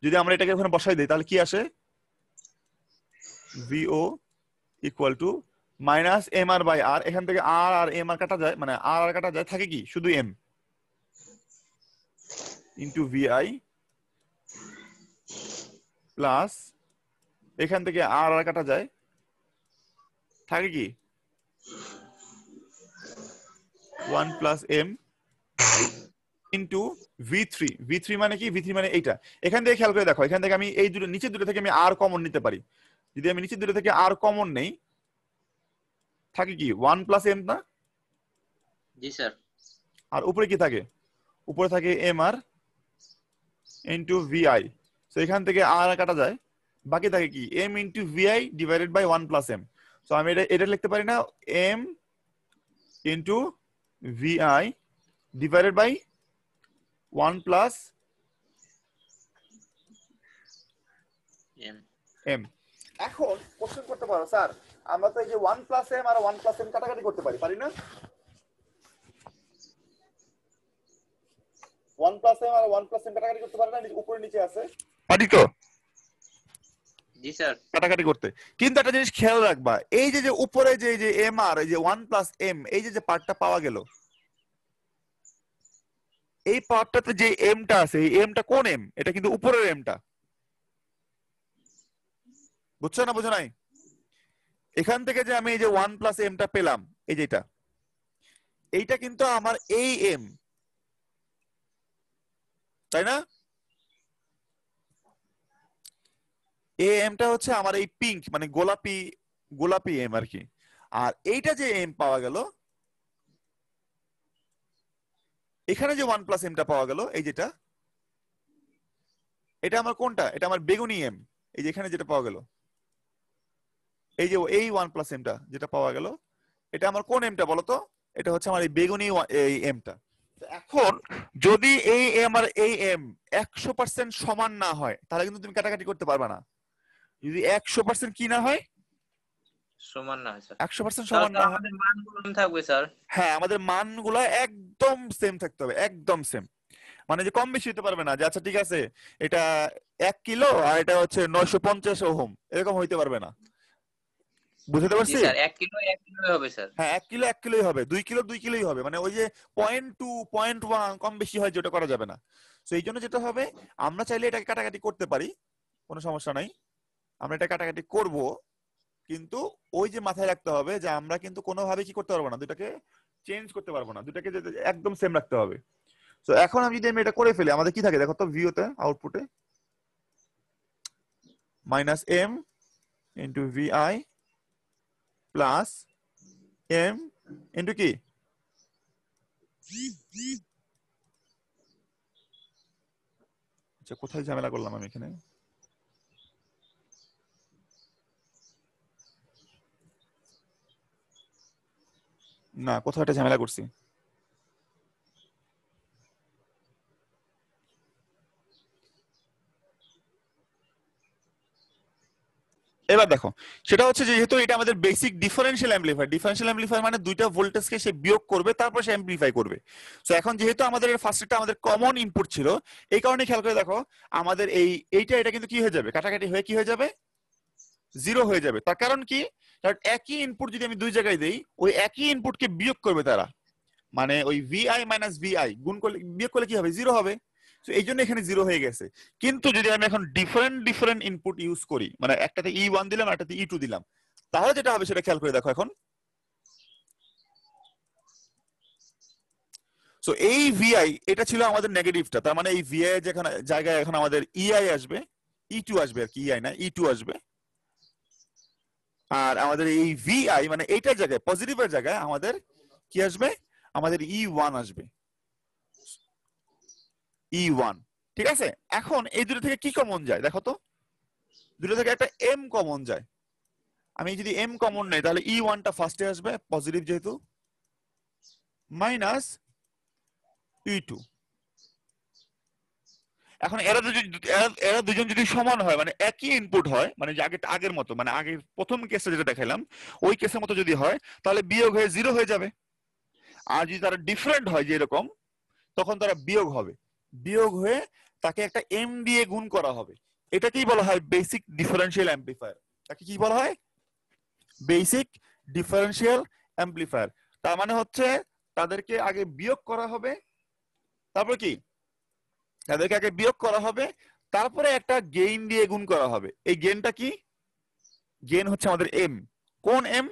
যদি আমরা এটাকে ওখানে বসাই দিই তাহলে কি আসে? VO equal to minus M R by R, এখান থেকে আর আর এম আর কাটা যায়, মানে আর আর কাটা যায়, থাকে কি শুধু এম ইন্টু ভিআই প্লাস এখান থেকে আর আর কাটা যায়, থাকে কি 1 plus M into V3। V3 মানে কি? V3 মানে এইটা। এখান থেকে খেয়াল করে দেখো, এখান থেকে আমি এই দুটো নিচের দুটো থেকে আমি আর কমন নিতে পারি। যদি আমি নিচের দুটো থেকে আর কমন নেই, থাকে কি 1 প্লাস এম না? জি স্যার। আর উপরে কি থাকে? উপরে থাকে M R into VI. So এখান থেকে আর কাটা যায়, বাকি থাকে কি M into VI divided by 1 plus M. So আমি এটা লিখতে পারি না, M into VI divided by 1 plus M. M. এখন কোশ্চেন করতে পারো, স্যার আমরা তো এই যে 1 প্লাস এম আর 1 প্লাস এম কাটাকাটি করতে পারি, পারি না? 1 প্লাস এম আর 1 প্লাস এম কাটাকাটি করতে পারি না? উপরে নিচে আছে, পারি তো জি স্যার। কাটাকাটি করতে। কিন্তু একটা জিনিস খেয়াল রাখবা, এই যে উপরে যে এম আর, এই যে 1 প্লাস এম, এই যে পার্টটা পাওয়া গেল, এই পার্টটাতে যে এমটা আছে, এই এমটা কোন এম? এটা কিন্তু উপরের এমটা। বুঝছো না বুঝো নাই? এখান থেকে যে আমি এই যে 1 প্লাস এমটা পেলাম, এই যেটা, এইটা কিন্তু আমার এই এম, তাই না? এই এমটা হচ্ছে আমার এই পিঙ্ক, মানে গোলাপি গোলাপি এম আর কি। আর এইটা যে এম পাওয়া গেল, এখানে যে 1 প্লাস এমটা পাওয়া গেল, এই যেটা, এটা আমার কোনটা? এটা আমার বেগুনি এম। এই যে এখানে যেটা পাওয়া গেল, এই যে এই 1 প্লাস এমটা যেটা পাওয়া গেল, এটা আমার কোন এমটা বলো তো? এটা হচ্ছে আমার এই বেগুনি এই এমটা। এখন যদি এই এম আর এই এম 100% সমান না হয়, তাহলে কিন্তু তুমি কাটাকাটি করতে পারবে না। যদি 100% কি না হয়? সমান না হয় স্যার। 100% সমান না হয়, আমাদের মানগুলো থাকবে স্যার। হ্যাঁ আমাদের মানগুলো একদম সেম থাকতে হবে, একদম সেম। মানে যে কম বেশি হতে পারবে না, যে আচ্ছা ঠিক আছে এটা 1 কিলো আর এটা হচ্ছে 950 ওহম, এরকম হইতে পারবে না। বুঝতে জি পারছি? স্যার, 1 কিলো 1 কিলো হবে স্যার। হ্যাঁ 1 কিলো 1 কিলোই হবে, 2 কিলো 2 কিলোই হবে, মানে ওই যে 0.2 0.1 কম বেশি হয় যেটা করা যাবে না। তো এই জন্য যেটা হবে, আমরা চাইলে এটাকে কাটাকাটি করতে পারি, কোনো সমস্যা নাই, আমরা এটা কাটাকাটি করব, কিন্তু ওই যে মাথায় রাখতে হবে যে আমরা কিন্তু কোনোভাবে কি করতে পারবো না, দুটাকে চেঞ্জ করতে পারবো না, দুটাকে একদম সেম রাখতে হবে। তো এখন আমি যদি এটা করে ফেলি, আমাদের কি থাকে দেখো তো, ভিওতে আউটপুটে minus M into VI plus M into কি, আচ্ছা কোথায় ঝামেলা করলাম আমি এখানে? না, কোথাও একটা ঝামেলা করছি। এবার দেখো, সেটা হচ্ছে যেহেতু এটা আমাদের basic differential amplifier, differential amplifier মানে দুইটা ভোল্টেজকে সে বিয়োগ করবে, তারপর সে অ্যাম্পলিফাই করবে। সো এখন যেহেতু আমাদের ফার্স্টটা আমাদের কমন ইনপুট ছিল, এই কারণে খেয়াল করে দেখো আমাদের এটা কিন্তু কি হয়ে যাবে, কাটাকাটি হয়ে কি হয়ে যাবে, 0 হয়ে যাবে। তার কারণ কি? কারণ একই ইনপুট যদি আমি দুই জায়গায় দেই, ওই একই ইনপুটকে বিয়োগ করবে তারা, মানে ওই VI মাইনাস VI গুণ করলে বিয়োগ করলে কি হবে 0 হবে। তো এই জন্য এখানে 0 হয়ে গেছে। কিন্তু যদি আমি এখন ডিফারেন্ট ইনপুট ইউজ করি, মানে একটাতে E1 দিলাম একটাতে E2 দিলাম, তাহলে যেটা হবে সেটা খেয়াল করে দেখো এখন। সো এই VI এটা ছিল আমাদের নেগেটিভটা, তার মানে এই VI এর যেখানে জায়গায় এখন আমাদের EI আসবে, E2 আসবে আর কি, EI না E2 আসবে। আর আমাদের এই VI মানে এইটার জায়গায় পজিটিভের জায়গায় আমাদের কি আসবে, আমাদের E1 আসবে, E1। ঠিক আছে, এখন এই দুটো থেকে কি কমন যায় দেখো তো, দুটো থেকে একটা M কমন যায়। আমি যদি M কমন নেই তাহলে E1 টা ফার্স্টে আসবে পজিটিভ যেহেতু, মাইনাস E2। এখন এরা দুজন যদি সমান হয়, মানে একই ইনপুট হয়, মানে যে আগের মতো, মানে আগের প্রথম কেসে যেটা দেখাইলাম ওই কেসের মতো যদি হয়, তাহলে বিয়োগ হয়ে 0 হয়ে যাবে। আর যদি তারা ডিফারেন্ট হয় যেরকম, তখন তারা বিয়োগ হবে, বিয়োগ হয়ে তাকে একটা M দিয়ে গুণ করা হবে। এটাকেই বলা হয় বেসিক ডিফারেন্সিয়াল অ্যাম্পলিফায়ার। তাকে কি বলা হয়, বেসিক ডিফারেন্সিয়াল অ্যাম্পলিফায়ার। তার মানে হচ্ছে তাদেরকে আগে বিয়োগ করা হবে, তারপর কি, তাদেরকে আগে বিয়োগ করা হবে, তারপরে একটা গেইন দিয়ে গুণ করা হবে। এই গেইনটা কি, গেইন হচ্ছে আমাদের M। কোন M?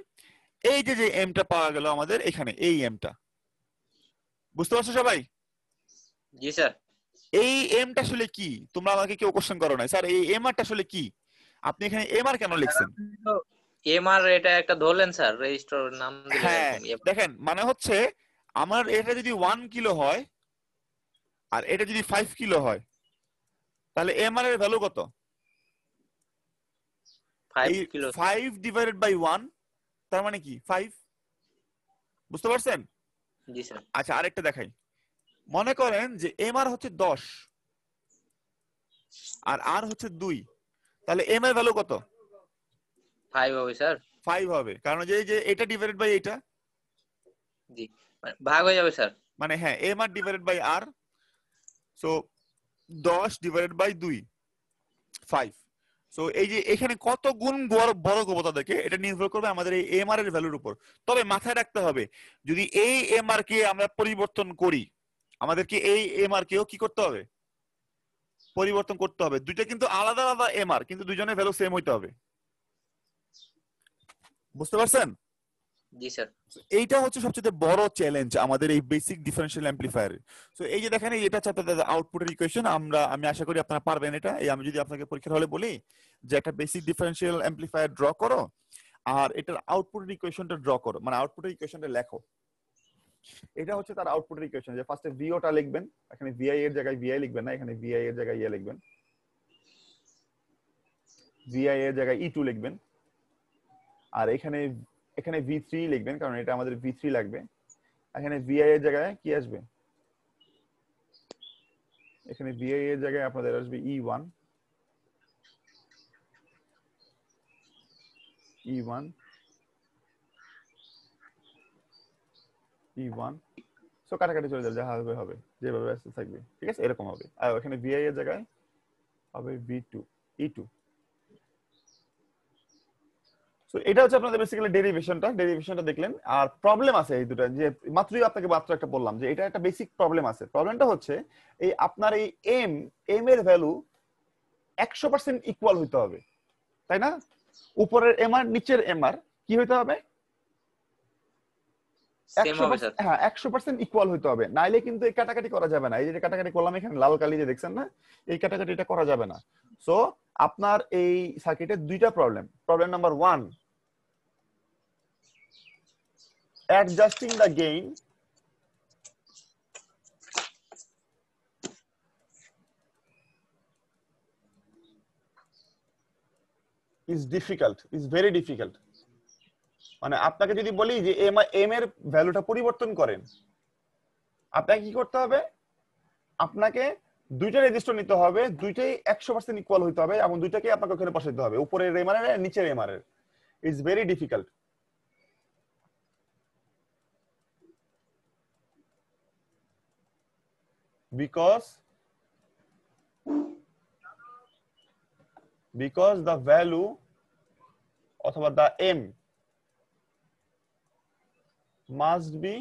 এই যে এমটা পাওয়া গেল আমাদের এখানে, এই এমটা। বুঝতে পারছো সবাই? জি স্যার। এই এমটা আসলে কি, তোমরা আমাকে কেউ কোশ্চেন করো না স্যার এই এমআরটা আসলে কি, আপনি এখানে এমআর কেন লিখছেন? এমআর এটা একটা ধরলেন স্যার, রেজিস্টার নাম দিলেন হ্যাঁ এরকম। দেখেন, মানে হচ্ছে আমার এটা যদি 1 কিলো হয় আর এটা যদি 5 কিলো হয়, তাহলে এমআর এর ভ্যালু কত? 5 কিলো। 5 ডিভাইডেড বাই 1, তার মানে কি 5। বুঝতে পারছেন? জি স্যার। আচ্ছা আরেকটা দেখাই, মনে করেন যে এমআর হচ্ছে 10 আর আর হচ্ছে 2, তাহলে এম এর ভ্যালু কত? 5 হবে স্যার। 5 হবে, কারণ যে এটা ডিভাইডেড বাই এটা, জি ভাগ হয়ে যাবে স্যার। মানে হ্যাঁ M R divided by R, so 10 divided by 2 5। So এই যে এখানে কত গুণ বড় করবো তাদেরকে, এটা নির্ভর করবে আমাদের এই এম আর এর ভ্যালুর উপর। তবে মাথায় রাখতে হবে, যদি এই এম আর কে আমরা পরিবর্তন করি, আমাদেরকে এই এম আর কেও কি করতে হবে, পরিবর্তন করতে হবে। দুইটা কিন্তু আলাদা আলাদা এম আর, কিন্তু দুজনের ভ্যালু সেম হইতে হবে। বুঝতে পারছেন? জি স্যার। এইটা হচ্ছে সবচেয়ে বড় চ্যালেঞ্জ আমাদের এই বেসিক ডিফারেনশিয়াল অ্যাম্পলিফায়ার। সো এই যে দেখেন এটা হচ্ছে আপনাদের আউটপুটের ইকুয়েশন, আমি আশা করি আপনারা পারবেন এটা। এই আমি যদি আপনাকে পরীক্ষার হলে বলি যে একটা বেসিক ডিফারেনশিয়াল অ্যাম্পলিফায়ার ড্র করো আর এটার আউটপুটের ইকুয়েশনটা ড্র করো, মানে আউটপুটের ইকুয়েশনটা লেখো, এটা হচ্ছে তার আউটপুটের ইকুয়েশন। যে ফার্স্টে ভিওটা লিখবেন, এখানে ভিআই এর জায়গায় ভিআই লিখবেন না, এখানে ভিআই এর জায়গায় ইয়ে লিখবেন, ভিআই এর জায়গায় E2 লিখবেন। আর এখানে V3 লিখবেন, কারণ এটা আমাদের V3 লাগবে। এখানে VI এর জায়গায় কি আসবে, এখানে VI এর জায়গায় আপনাদের আসবে E1, সো কাটাকাটি চলে যাবে, যা হবে হবে, যেভাবে আসতে থাকবে, ঠিক আছে এরকম হবে। আর এখানে VI এর জায়গায় হবে V2, E2। সো এটা হচ্ছে আপনাদের বেসিক্যালি ডেরিভেশনটা দেখলেন। আর প্রবলেম আছে এই দুটো, যে মাত্রই আপনাকে একটা বললাম যে এটা একটা বেসিক প্রবলেম আছে। প্রবলেমটা হচ্ছে এই আপনার এই এম এর ভ্যালু 100% ইকুয়াল হইতে হবে, তাই না? উপরের এম আর নিচের এম আর কি হইতে হবে, সেম হবে স্যার। হ্যাঁ 100% ইকুয়াল হইতে হবে, নাইলে কিন্তু এই কাটাকাটি করা যাবে না। এই যে কাটাকাটি করলাম এখানে লাল কালি যে দেখছেন না, এই কাটাকাটিটা করা যাবে না। সো আপনার এই সার্কিটের দুইটা problem number 1, adjusting the gain is very difficult। মানে আপনাকে যদি বলি যে এম এর ভ্যালুটা পরিবর্তন করেন, আপনাকে কি করতে হবে, আপনাকে দুইটা রেজিস্টার নিতে হবে, দুইটাই 100% ইকুয়াল হইতে হবে এবং দুইটাকে আপনাকে ওখানে বসাইতে হবে, উপরের এমআর এর নিচের এমআর এর। It's very difficult. because the value অথবা the m must be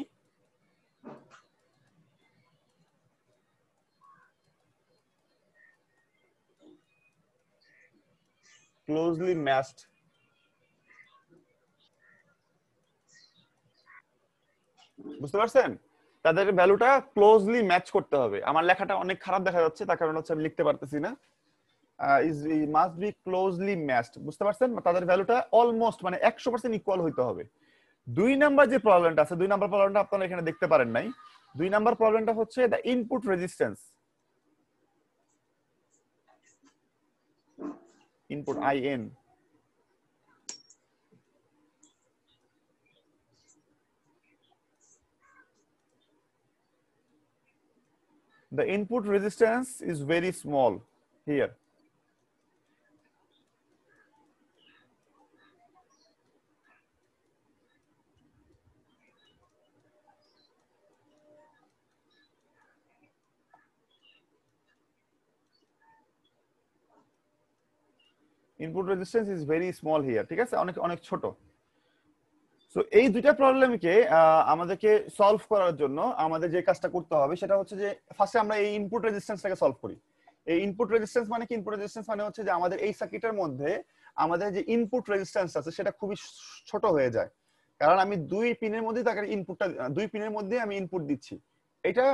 closely matched, বুঝতে পারছেন? তাদের ভ্যালুটা ক্লোজলি ম্যাচ করতে হবে। আমার লেখাটা অনেক খারাপ দেখা যাচ্ছে, তার কারণ হচ্ছে আমি লিখতে পারতেছি না। Is must be closely matched, বুঝতে পারছেন? তাদের ভ্যালুটা অলমোস্ট মানে 100% ইকুয়াল হইতে হবে। 2 নাম্বার যে প্রবলেমটা আছে, 2 নাম্বার প্রবলেমটা আপনারা এখানে দেখতে পারেন নাই। 2 নাম্বার প্রবলেমটা হচ্ছে the input resistance, input IN, the input resistance is very small here. Input resistance is very small here, ঠিক আছে, অনেক অনেক ছোট। সো এই দুইটা প্রবলেমকে আমাদেরকে সলভ করার জন্য আমাদের যে কাজটা করতে হবে সেটা হচ্ছে যে ফার্স্টে আমরা এই ইনপুট রেজিস্ট্যান্সটাকে সলভ করি। এই ইনপুট রেজিস্ট্যান্স মানে কি? ইনপুট রেজিস্ট্যান্স মানে হচ্ছে যে আমাদের এই সার্কিটের মধ্যে আমাদের যে ইনপুট রেজিস্ট্যান্স আছে সেটা খুবই ছোট হয়ে যায়, কারণ আমি 2 পিনের মধ্যে তাকে ইনপুটটা 2 পিনের মধ্যে আমি ইনপুট দিচ্ছি। এটা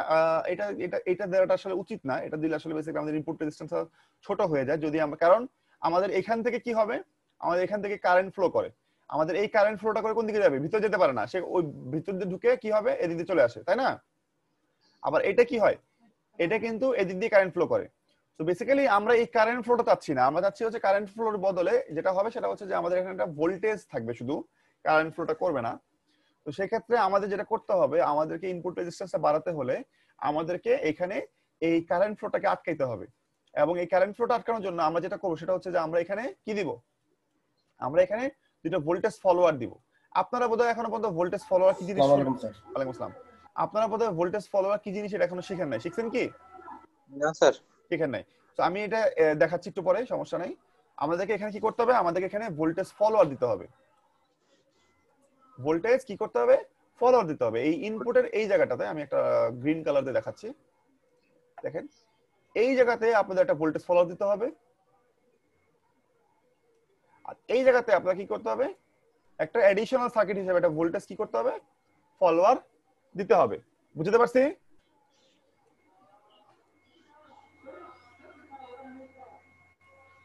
এটা এটা এটা দেওয়াটা আসলে উচিত না, এটা দিলে আসলে বেসিক্যালি আমাদের ইনপুট রেজিস্ট্যান্স ছোট হয়ে যায়। যদি আমরা, কারণ আমাদের এখান থেকে কি হবে, আমাদের এখান থেকে কারেন্ট ফ্লো করে, আমাদের এই কারেন্ট ফ্লোটা করে কোন দিকে যাবে? ভিতরে যেতে পারে না, সে ওই ভিতর দিয়ে ঢুকে কি হবে, এদিক দিয়ে চলে আসে, তাই না? আবার এটা কি হয়, এটা কিন্তু এদিক দিয়ে কারেন্ট ফ্লো করে। তো বেসিক্যালি আমরা এই কারেন্ট ফ্লোটা চাচ্ছি না, আমরা চাচ্ছি হচ্ছে কারেন্ট ফ্লোর বদলে যেটা হবে সেটা হচ্ছে যে আমাদের এখানে একটা ভোল্টেজ থাকবে, শুধু কারেন্ট ফ্লোটা করবে না। তো সেই ক্ষেত্রে আমাদের যেটা করতে হবে, আমাদেরকে ইনপুট রেজিস্ট্যান্সটা বাড়াতে হলে আমাদেরকে এখানে এই কারেন্ট ফ্লোটাকে আটকাইতে হবে। এবং এই কারেন্ট ফ্লোটা আটকানোর জন্য আমরা যেটা করবো সেটা হচ্ছে যে আমরা এখানে কি দিব, আমরা এখানে দুটো ভোল্টেজ ফলোয়ার দিব। আপনারা বোধহয় এখনো পর্যন্ত ভোল্টেজ ফলোয়ার কি জিনিস, ওয়ালাইকুম আসসালাম, আপনারা বোধহয় ভোল্টেজ ফলোয়ার কি জিনিস এটা এখনো শিখেন নাই, শিখছেন কি? না স্যার, শিখেন নাই। তো আমি এটা দেখাচ্ছি একটু পরে, সমস্যা নাই। আমাদেরকে এখানে কি করতে হবে, আমাদেরকে এখানে ভোল্টেজ ফলোয়ার দিতে হবে। ভোল্টেজ কি করতে হবে, ফলোয়ার দিতে হবে। এই ইনপুটের এই জায়গাটাতে আমি একটা গ্রিন কালার দিয়ে দেখাচ্ছি, দেখেন এই জায়গাতে আপনাদের একটা ভোল্টেজ ফলোয়ার দিতে হবে। আর এই জায়গাতে আপনার কি করতে হবে, একটা এডিশনাল সার্কিট হিসেবে একটা ভোল্টেজ কি করতে হবে, ফলোয়ার দিতে হবে। বুঝতে পারছি?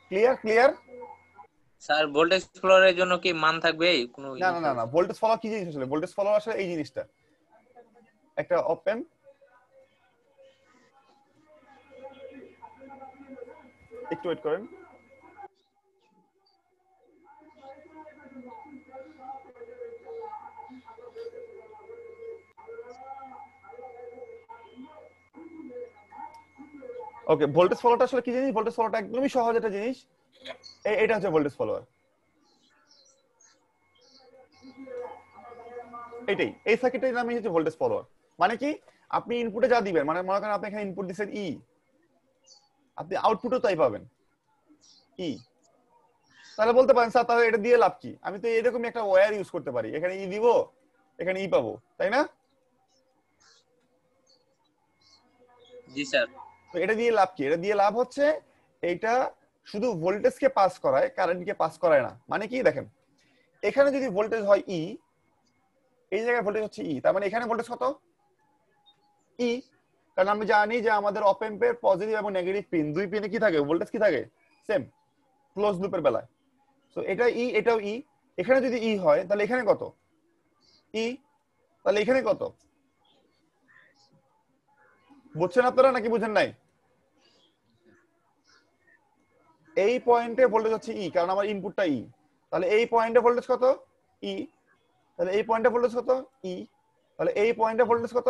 Clear clear? স্যার ভোল্টেজ ফ্লোরের জন্য কি মান থাকবে কোনো? না না না না, ভোল্টেজ ফলোয়ার কি জিনিস আসলে? ভোল্টেজ ফলোয়ার আসলে এই জিনিসটা, একটা ওপেন, একটু ওয়েট করেন। ওকে, ভোল্টেজ ফলোয়ারটা আসলে কি জিনিস? ভোল্টেজ ফলোয়ারটা একদমই সহজ একটা জিনিস। এটা হচ্ছে ভোল্টেজ ফলোয়ার, এটাই এই সার্কিটের নামই হচ্ছে ভোল্টেজ ফলোয়ার। মানে কি, আপনি ইনপুটে যা দিবেন, মানে মনে করেন আপনি এখানে ইনপুট দিচ্ছেন ই, আপনি আউটপুটও তাই পাবেন ই। তাহলে বলতে পারেন স্যার তাহলে এটা দিয়ে লাভ কি? আমি তো এরকমই একটা ওয়্যার ইউজ করতে পারি, এখানে ই দিব, এখানে ই পাবো, তাই না? জি স্যার। তো এটা দিয়ে লাভ কি? এটা দিয়ে লাভ হচ্ছে এইটা শুধু ভোল্টেজকে পাস করায়, কারেন্টকে পাস করায় না। মানে কি, দেখেন এখানে যদি ভোল্টেজ হয় ই, এই জায়গায় ভোল্টেজ হচ্ছে ই, তার মানে এখানে ভোল্টেজ কত? ই। কারণ আমি জানি যে আমাদের অপ এম্পের পজিটিভ এবং নেগেটিভ পিন, 2 পিনে কি থাকে, ভোল্টেজ কি থাকে, সেম, ক্লোজ লুপের বেলায়। সো এটা ই, এটাও ই। এখানে যদি ই হয় তাহলে এখানে কত? ই। তাহলে এখানে কত? বুঝছেন আপনারা নাকি বুঝেন নাই? এই পয়েন্টে ভোল্টেজ হচ্ছে ই, কারণ আমার ইনপুটটা ই। তাহলে এই পয়েন্টে ভোল্টেজ কত? ই। তাহলে এই পয়েন্টে ভোল্টেজ কত? ই। তাহলে এই পয়েন্টে ভোল্টেজ কত?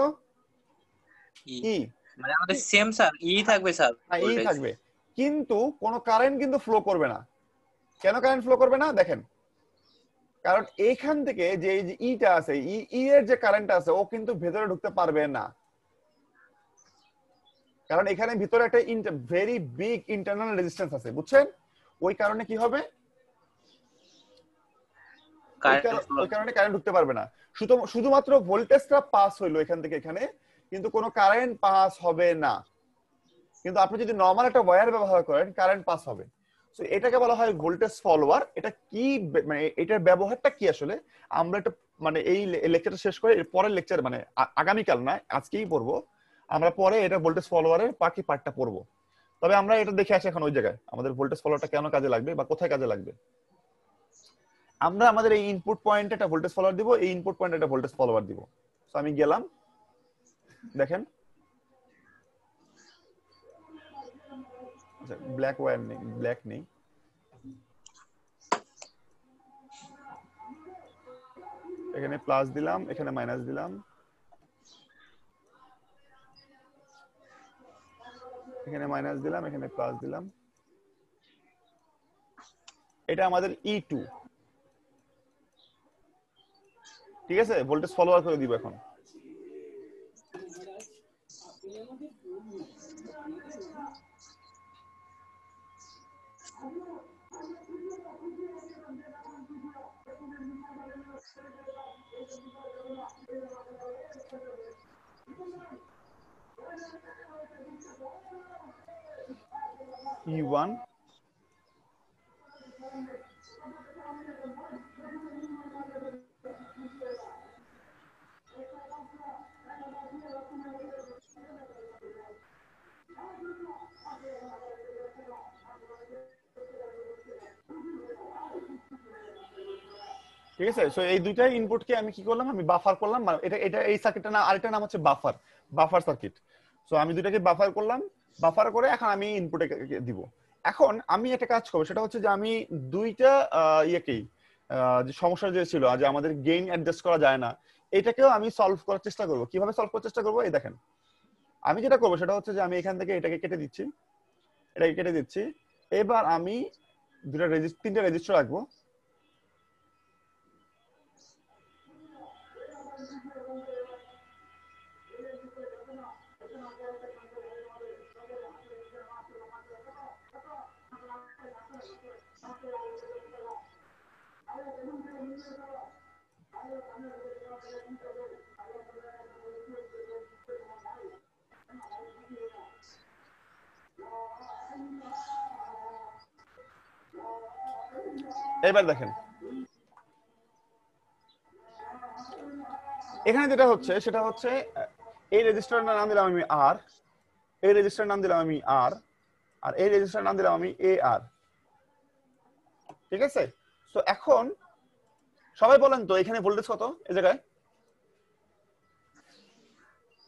ই। মানে আমাদের সেম স্যার, ই থাকবে স্যার, হ্যাঁ ই ভোল্টেজ। থাকবে, কিন্তু কোনো কারেন্ট কিন্তু ফ্লো করবে না। কেন কারেন্ট ফ্লো করবে না? দেখেন, কারণ এইখান থেকে যে ইটা আছে, ই এর যে কারেন্ট আছে ও কিন্তু ভেতরে ঢুকতে পারবে না, কারণ এখানে ভিতরে একটা ভেরি বিগ ইন্টারনাল রেজিস্ট্যান্স আছে, বুঝছেন? ওই কারণে কি হবে, ওই কারণে কারেন্ট ঢুকতে পারবে না। শুধুমাত্র ভোল্টেজটা পাস হইলো এখান থেকে এখানে, কিন্তু কোনো কারেন্ট পাস হবে না। কিন্তু আপনি যদি নরমাল একটা ওয়্যার ব্যবহার করেন, কারেন্ট পাস হবে। সো এটাকে বলা হয় ভোল্টেজ ফলোয়ার। এটা কি মানে এটার ব্যবহারটা কি আসলে আমরা এটা মানে এই লেকচারটা শেষ করে এর পরের লেকচার মানে আগামীকাল না আজকেই পড়বো আমরা, পরে এটা ভোল্টেজ ফলোয়ারের বাকি পার্টটা পড়বো। তবে আমরা এটা দেখে আসি এখন ওই জায়গায় আমাদের ভোল্টেজ ফলোয়ারটা কেন কাজে লাগবে বা কোথায় কাজে লাগবে। আমরা আমাদের এই ইনপুট পয়েন্টে একটা ভোল্টেজ ফলোয়ার দিব, এই ইনপুট পয়েন্টে একটা ভোল্টেজ ফলোয়ার দিব। সো আমি গেলাম, দেখেন আচ্ছা ব্ল্যাক ওয়্যার নেই, ব্ল্যাক নেই, এখানে প্লাস দিলাম, এখানে মাইনাস দিলাম, এখানে মাইনাস দিলাম, এখানে প্লাস দিলাম। এটা আমাদের E2, ঠিক আছে, ভোল্টেজ ফলোয়ার করে দিব এখন। E1 ঠিক আছে। সো এই দুইটা ইনপুটকে আমি কি করলাম, আমি বাফার করলাম। এটা এটা এই সার্কিটটা না, আরেকটা নাম হচ্ছে বাফার, বাফার সার্কিট। সো আমি দুইটাকে বাফার করলাম, বাফার করে এখন আমি ইনপুটে দিব। এখন আমি একটা কাজ করবো, সেটা হচ্ছে যে আমি দুইটা ইয়েকেই যে সমস্যা যে ছিল যে আমাদের গেইন অ্যাডজাস্ট করা যায় না, এটাকেও আমি সলভ করার চেষ্টা করবো। কিভাবে সলভ করার চেষ্টা করবো, এই দেখেন আমি যেটা করবো সেটা হচ্ছে যে আমি এখান থেকে এটাকে কেটে দিচ্ছি, এটাকে কেটে দিচ্ছি। এবার আমি তিনটা রেজিস্টার রাখবো। এবার দেখেন এখানে যেটা হচ্ছে সেটা হচ্ছে এই রেজিস্টারের নাম দিলাম আমি আর, এই রেজিস্টারের নাম দিলাম আমি আর, আর এই রেজিস্টারের নাম দিলাম আমি এ আর, ঠিক আছে। সো এখন সবাই বলেন তো এখানে ভোল্টেজ কত, এই জায়গায়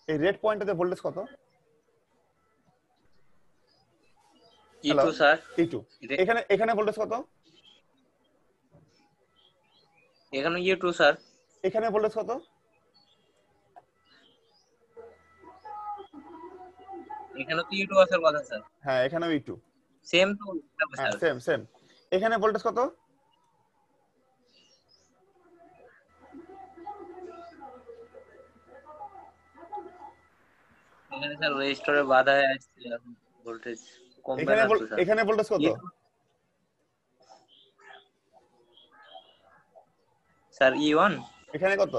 এই রেড পয়েন্টটাতে ভোল্টেজ কত? E2 sir, E2। এখানে এখানে ভোল্টেজ কত? এখানে E2 স্যার। এখানে ভোল্টেজ কত? এখানে তো E2 আসার কথা স্যার। হ্যাঁ এখানেও E2, সেম তো হ্যাঁ স্যার। Same same. এখানে ভোল্টেজ কত? এখানে স্যার রেজিস্টারে বাধা আসছে, ভোল্টেজ কমবে এখানে না তো স্যার। এখানে ভোল্টেজ কত? Sir E1। এখানে কত?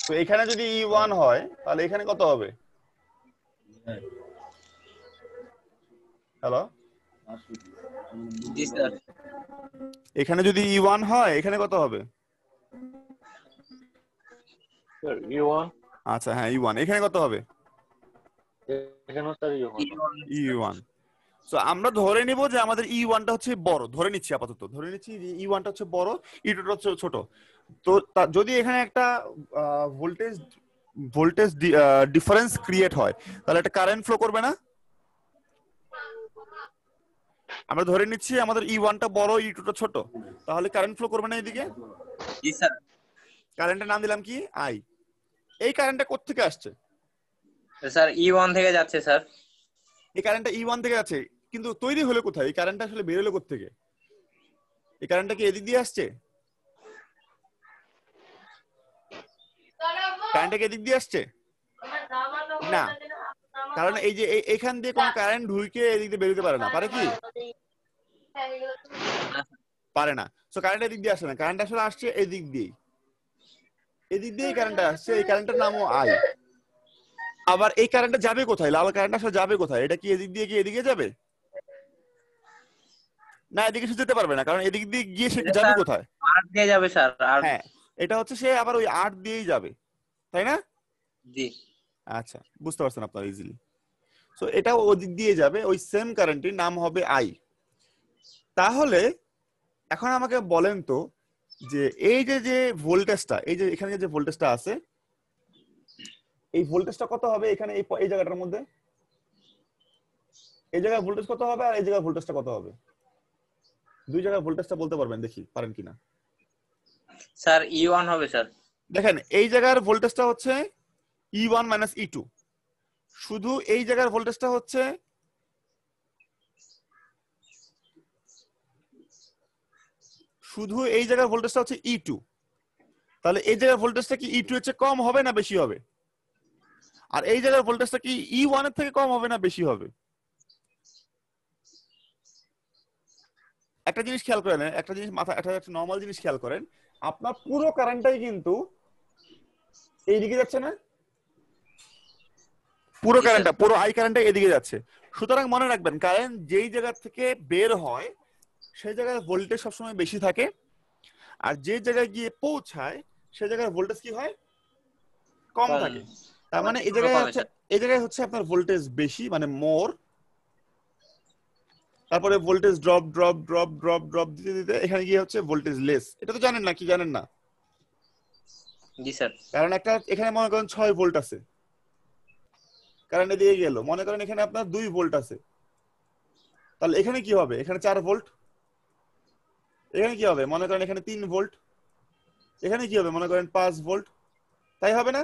তো এখানে যদি E1 হয় তাহলে এখানে কত হবে? হ্যালো, জি স্যার। এখানে যদি E1 হয় এখানে কত হবে? স্যার E1, আচ্ছা হ্যাঁ E1, এখানে কত হবে? এখানেও স্যার E1। E1। সো আমরা ধরে নিব যে আমাদের E1 টা হচ্ছে বড়, ধরে নিচ্ছি আপাতত, ধরে নিচ্ছি যে E1 টা হচ্ছে বড়, E2 টা হচ্ছে ছোট। তো যদি এখানে একটা ভোল্টেজ ভোল্টেজ ডিফারেন্স ক্রিয়েট হয় তাহলে একটা কারেন্ট ফ্লো করবে না? আমরা ধরে নিচ্ছি আমাদের E1 টা বড়, E2 টা ছোট, তাহলে কারেন্ট ফ্লো করবে না এদিকে? জি স্যার। কারেন্টের নাম দিলাম কি I। এই কারেন্টটা কোথা থেকে আসছে? স্যার E1 থেকে যাচ্ছে স্যার। এই কারেন্টটা E1 থেকে আছে, কিন্তু তৈরি হলো কোথায়? এই কারেন্টটা আসলে বের হলো কোথা থেকে? এই কারেন্টটা কি এদিক দিয়ে আসছে? কারেন্টটা কি এদিক দিয়ে আসছে? না, কারণ এই যে এখান দিয়ে কোনো কারেন্ট ঢুকে এদিক দিয়ে বের হতে পারে না, পারে কি? পারে না। সো কারেন্ট এদিক দিয়ে আসে না, কারেন্ট আসলে আসছে এদিক দিয়েই, এদিক দিয়েই কারেন্টটা আসছে। এই কারেন্টের নামও I। আবার এই কারেন্টটা যাবে কোথায়? লাল কারেন্ট আসলে যাবে কোথায়? এটা কি এদিক দিয়ে কি এদিকে যাবে? না, এদিকে সে যেতে পারবে না, কারণ এদিক দিয়ে গিয়ে সে এটা যাবে স্যার কোথায়? আর দিয়ে যাবে স্যার আর। হ্যাঁ, এটা হচ্ছে সে আবার ওই 8 দিয়েই যাবে, তাই না? জি আচ্ছা, বুঝতে পারছেন আপনারা ইজিলি। সো এটা ওদিক দিয়ে যাবে, ওই সেম কারেন্টের নাম হবে আই। তাহলে এখন আমাকে বলেন তো যে এই যে যে ভোল্টেজটা, এই যে এখানে যে ভোল্টেজটা আছে, এই ভোল্টেজটা কত হবে এখানে এই জায়গাটার মধ্যে? এই জায়গায় ভোল্টেজ কত হবে আর এই জায়গায় ভোল্টেজটা কত হবে? দুই জায়গায় ভোল্টেজটা বলতে পারবেন, দেখি পারেন কিনা। স্যার E1 হবে স্যার। দেখেন এই জায়গার ভোল্টেজটা হচ্ছে E1 মাইনাস E2, শুধু এই জায়গার ভোল্টেজটা হচ্ছে E2। তাহলে এই জায়গার ভোল্টেজটা কি E2 এর চেয়ে কম হবে না বেশি হবে? আর এই জায়গার ভোল্টেজটা কি E1 এর থেকে কম হবে না বেশি হবে? একটা জিনিস খেয়াল করেন, একটা জিনিস মাথায়, একটা নরমাল জিনিস খেয়াল করেন, আপনার পুরো কারেন্টটাই কিন্তু এইদিকে যাচ্ছে না? পুরো কারেন্টটা, পুরো আই কারেন্টটা এদিকে যাচ্ছে। সুতরাং মনে রাখবেন, কারেন্ট যেই জায়গা থেকে বের হয় সেই জায়গায় ভোল্টেজ সবসময় বেশি থাকে, আর যে জায়গায় গিয়ে পৌঁছায় সেই জায়গায় ভোল্টেজ কি হয়? কম থাকে। তার মানে এই জায়গায় হচ্ছে আপনার ভোল্টেজ বেশি, মানে মোর, তারপরে voltage drop drop drop drop drop দিতে দিতে এখানে গিয়ে হচ্ছে ভোল্টেজ লেস। এটা তো জানেন না, কি জানেন না? জি স্যার। কারণ একটা এখানে মনে করেন 6 ভোল্ট আছে, কারেন্ট এদিকে গেল, মনে করেন এখানে আপনার 2 ভোল্ট আছে, তাহলে এখানে কি হবে? এখানে 4 ভোল্ট। এখানে কি হবে? মনে করেন এখানে 3 ভোল্ট। এখানে কি হবে? মনে করেন 5 ভোল্ট। তাই হবে না?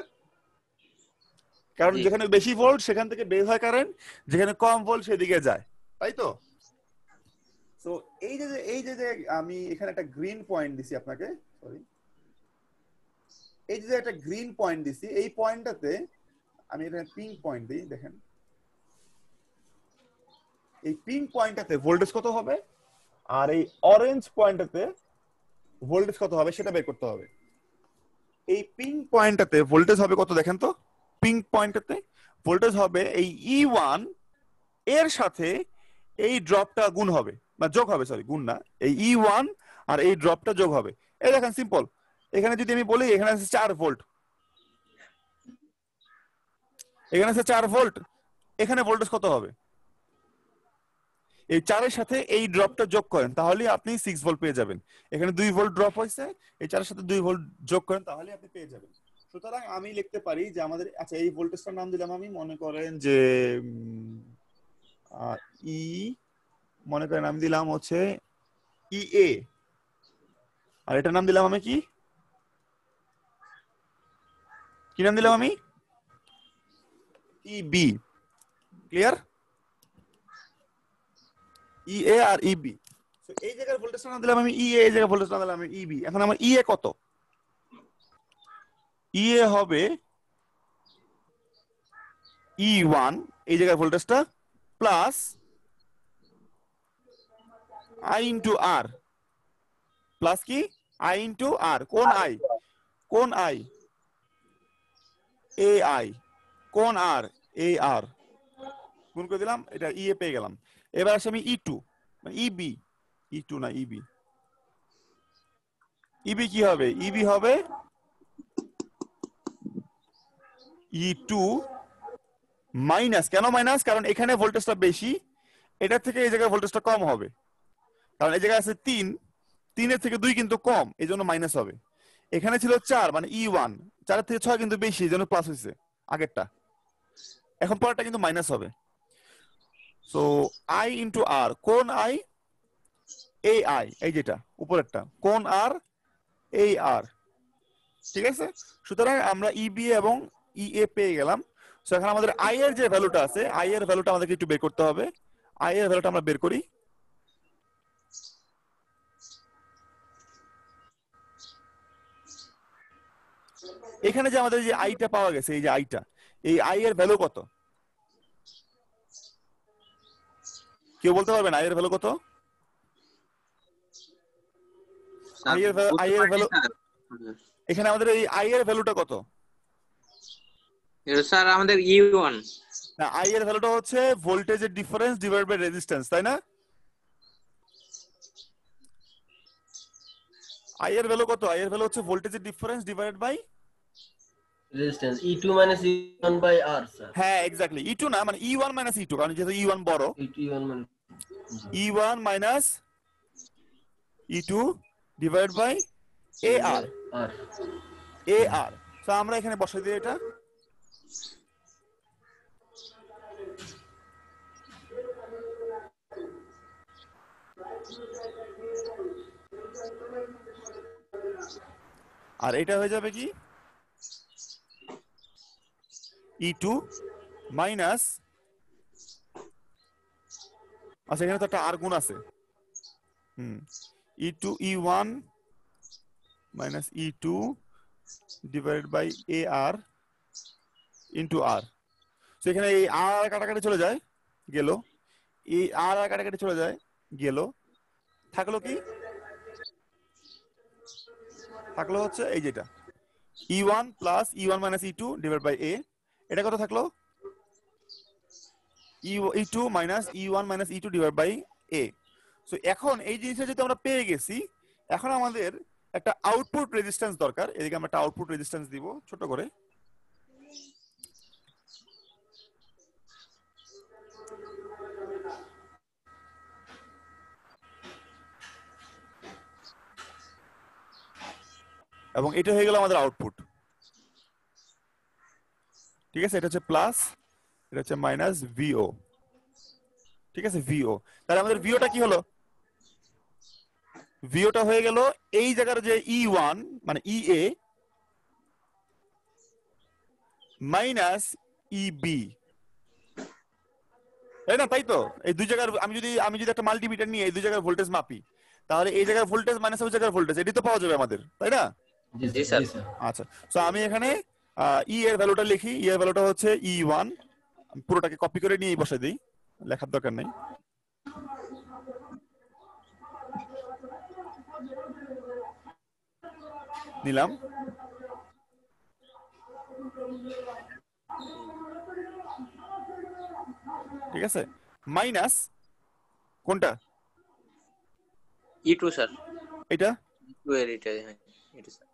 কারণ যেখানে বেশি ভোল্ট সেখান থেকে বের হয় কারেন্ট, যেখানে কম ভোল্ট সেদিকে যায়, তাই তো? সো এই যে আমি এখানে একটা গ্রিন পয়েন্ট দিছি আপনাকে, সরি, এই যে একটা গ্রিন পয়েন্ট দিছি, এই পয়েন্টটাতে আমি এখানে পিঙ্ক পয়েন্ট দিই, দেখেন এই পিঙ্ক পয়েন্টটাতে ভোল্টেজ কত হবে আর এই অরেঞ্জ পয়েন্টটাতে ভোল্টেজ কত হবে সেটা বের করতে হবে। এই পিঙ্ক পয়েন্টটাতে ভোল্টেজ হবে কত দেখেন তো? পিঙ্ক পয়েন্টটাতে ভোল্টেজ হবে এই E1 এর সাথে এই ড্রপটা গুণ হবে, না যোগ হবে, সরি গুণ না, এই E1 আর এই ড্রপটা যোগ হবে। এই দেখেন সিম্পল, এখানে যদি আমি বলি এখানে আছে 4 ভোল্ট, এখানে আছে 4 ভোল্ট, এখানে ভোল্টেজ কত হবে? এই 4 এর সাথে এই ড্রপটা যোগ করেন তাহলে আপনি 6 ভোল্ট পেয়ে যাবেন। এখানে 2 ভোল্ট ড্রপ হয়েছে, এই 4 এর সাথে 2 ভোল্ট যোগ করেন তাহলে আপনি পেয়ে যাবেন। সুতরাং আমি লিখতে পারি যে আমাদের, আচ্ছা এই ভোল্টেজটার নাম দিলাম আমি, মনে করেন যে ই, মনে করেন আমি দিলাম হচ্ছে EA, আর এটার নাম দিলাম আমি কি নাম দিলাম আমি? EB। ক্লিয়ার? EA আর EB। এই জায়গার ভোল্টেজটা নাম দিলাম আমি EA, এই জায়গার ভোল্টেজটা নাম দিলাম আমি EB। এখন আমার EA কত? EA হবে E1 এই জায়গার ভোল্টেজটা plus I into R, plus কি I ইন্টু R। কোন I? কোন I? AI। কোন R? AR। গুণ করে দিলাম, এটা EA পেয়ে গেলাম। এবার আসে আমি E2, মানে EB, E2 না EB। EB কি হবে? EB হবে E2 মাইনাস, কেন মাইনাস? কারণ এখানে ভোল্টেজটা বেশি, এটা থেকে এই জায়গায় ভোল্টেজটা কম হবে, কারণ এই জায়গায় আছে 3, 3 এর থেকে 2 কিন্তু কম, এই জন্য মাইনাস হবে। এখানে ছিল 4, মানে E1, 4 এর থেকে 6 কিন্তু বেশি, এই জন্য প্লাস হয়েছে আগেরটা, এখন পরেরটা কিন্তু মাইনাস হবে। সো I ইন্টু R, কোন I? AI, এই যেটা উপরেরটা, কোন R? AR। ঠিক আছে? সুতরাং আমরা EB এবং EA পেয়ে গেলাম। সো এখন আমাদের I এর যে ভ্যালুটা আছে, I এর ভ্যালুটা আমাদেরকে একটু বের করতে হবে। I এর ভ্যালুটা আমরা বের করি। এখানে যে আমাদের যে আইটা পাওয়া গেছে, এই যে আইটা, এই আই এর ভ্যালু কত? কেউ বলতে পারবেন আই এর ভ্যালু কত? আই এর ভ্যালু, এখানে আমাদের এই আই এর ভ্যালুটা কত? এটা স্যার আমাদের E1 না, আই এর ভ্যালুটা হচ্ছে ভোল্টেজের ডিফারেন্স ডিভাইড বাই রেজিস্ট্যান্স, তাই না? আই এর ভ্যালু কত? আই এর ভ্যালু হচ্ছে ভোল্টেজের difference divided by resistance E2 minus E1 by R sir. হ্যাঁ এক্স্যাক্টলি, E2 না, মানে E1 মাইনাস E2, কারণ যেহেতু E1 বড়, E1 minus E1 minus E2 divide by AR R। AR। So আমরা এখানে বসাই দিই এটা। আর এটা হয়ে যাবে কি E2 মাইনাস, আচ্ছা এখানে তো একটা আর গুণ আছে, E2 E1 minus E2 divided by AR into R। So এখানে এই আর কাটাকাটি চলে যায়, গেল, এই আর কাটাকাটি চলে যায়, গেল, থাকলো কি? থাকলো হচ্ছে এই যেটা E1 plus E1 minus E2 divide by A। এটা কত থাকলো? E2 minus E1 minus E2 divide by A। So এখন এই জিনিসটা যেহেতু আমরা পেয়ে গেছি, এখন আমাদের একটা আউটপুট রেজিস্ট্যান্স দরকার। এদিকে আমরা একটা আউটপুট রেজিস্ট্যান্স দিব ছোট করে। এবং এটা হয়ে গেল আমাদের আউটপুট। ঠিক আছে, এটা হচ্ছে প্লাস, এটা হচ্ছে মাইনাস VO। ঠিক আছে, VO। তাহলে আমাদের VOটা কি হলো? VOটা হয়ে গেল এই জায়গার যে E1 মানে EA মাইনাস EB, তাই না? তাই তো, এই দুই জায়গার আমি যদি একটা মাল্টিমিটার নিয়ে এই দুই জায়গার ভোল্টেজ মাপি, তাহলে এই জায়গার ভোল্টেজ মাইনাস ওই জায়গার ভোল্টেজ এটি তো পাওয়া যাবে আমাদের, তাই না? জি স্যার। আচ্ছা, সো আমি এখানে E এর ভ্যালুটা লিখি। E এর ভ্যালুটা হচ্ছে E1, পুরোটাকে কপি করে নিয়ে বসাই দিই, লেখার দরকার নেই। নিলাম। ঠিক আছে, মাইনাস কোনটা? E2 sir. এটা E2 এর এটা, হ্যাঁ এটা স্যার।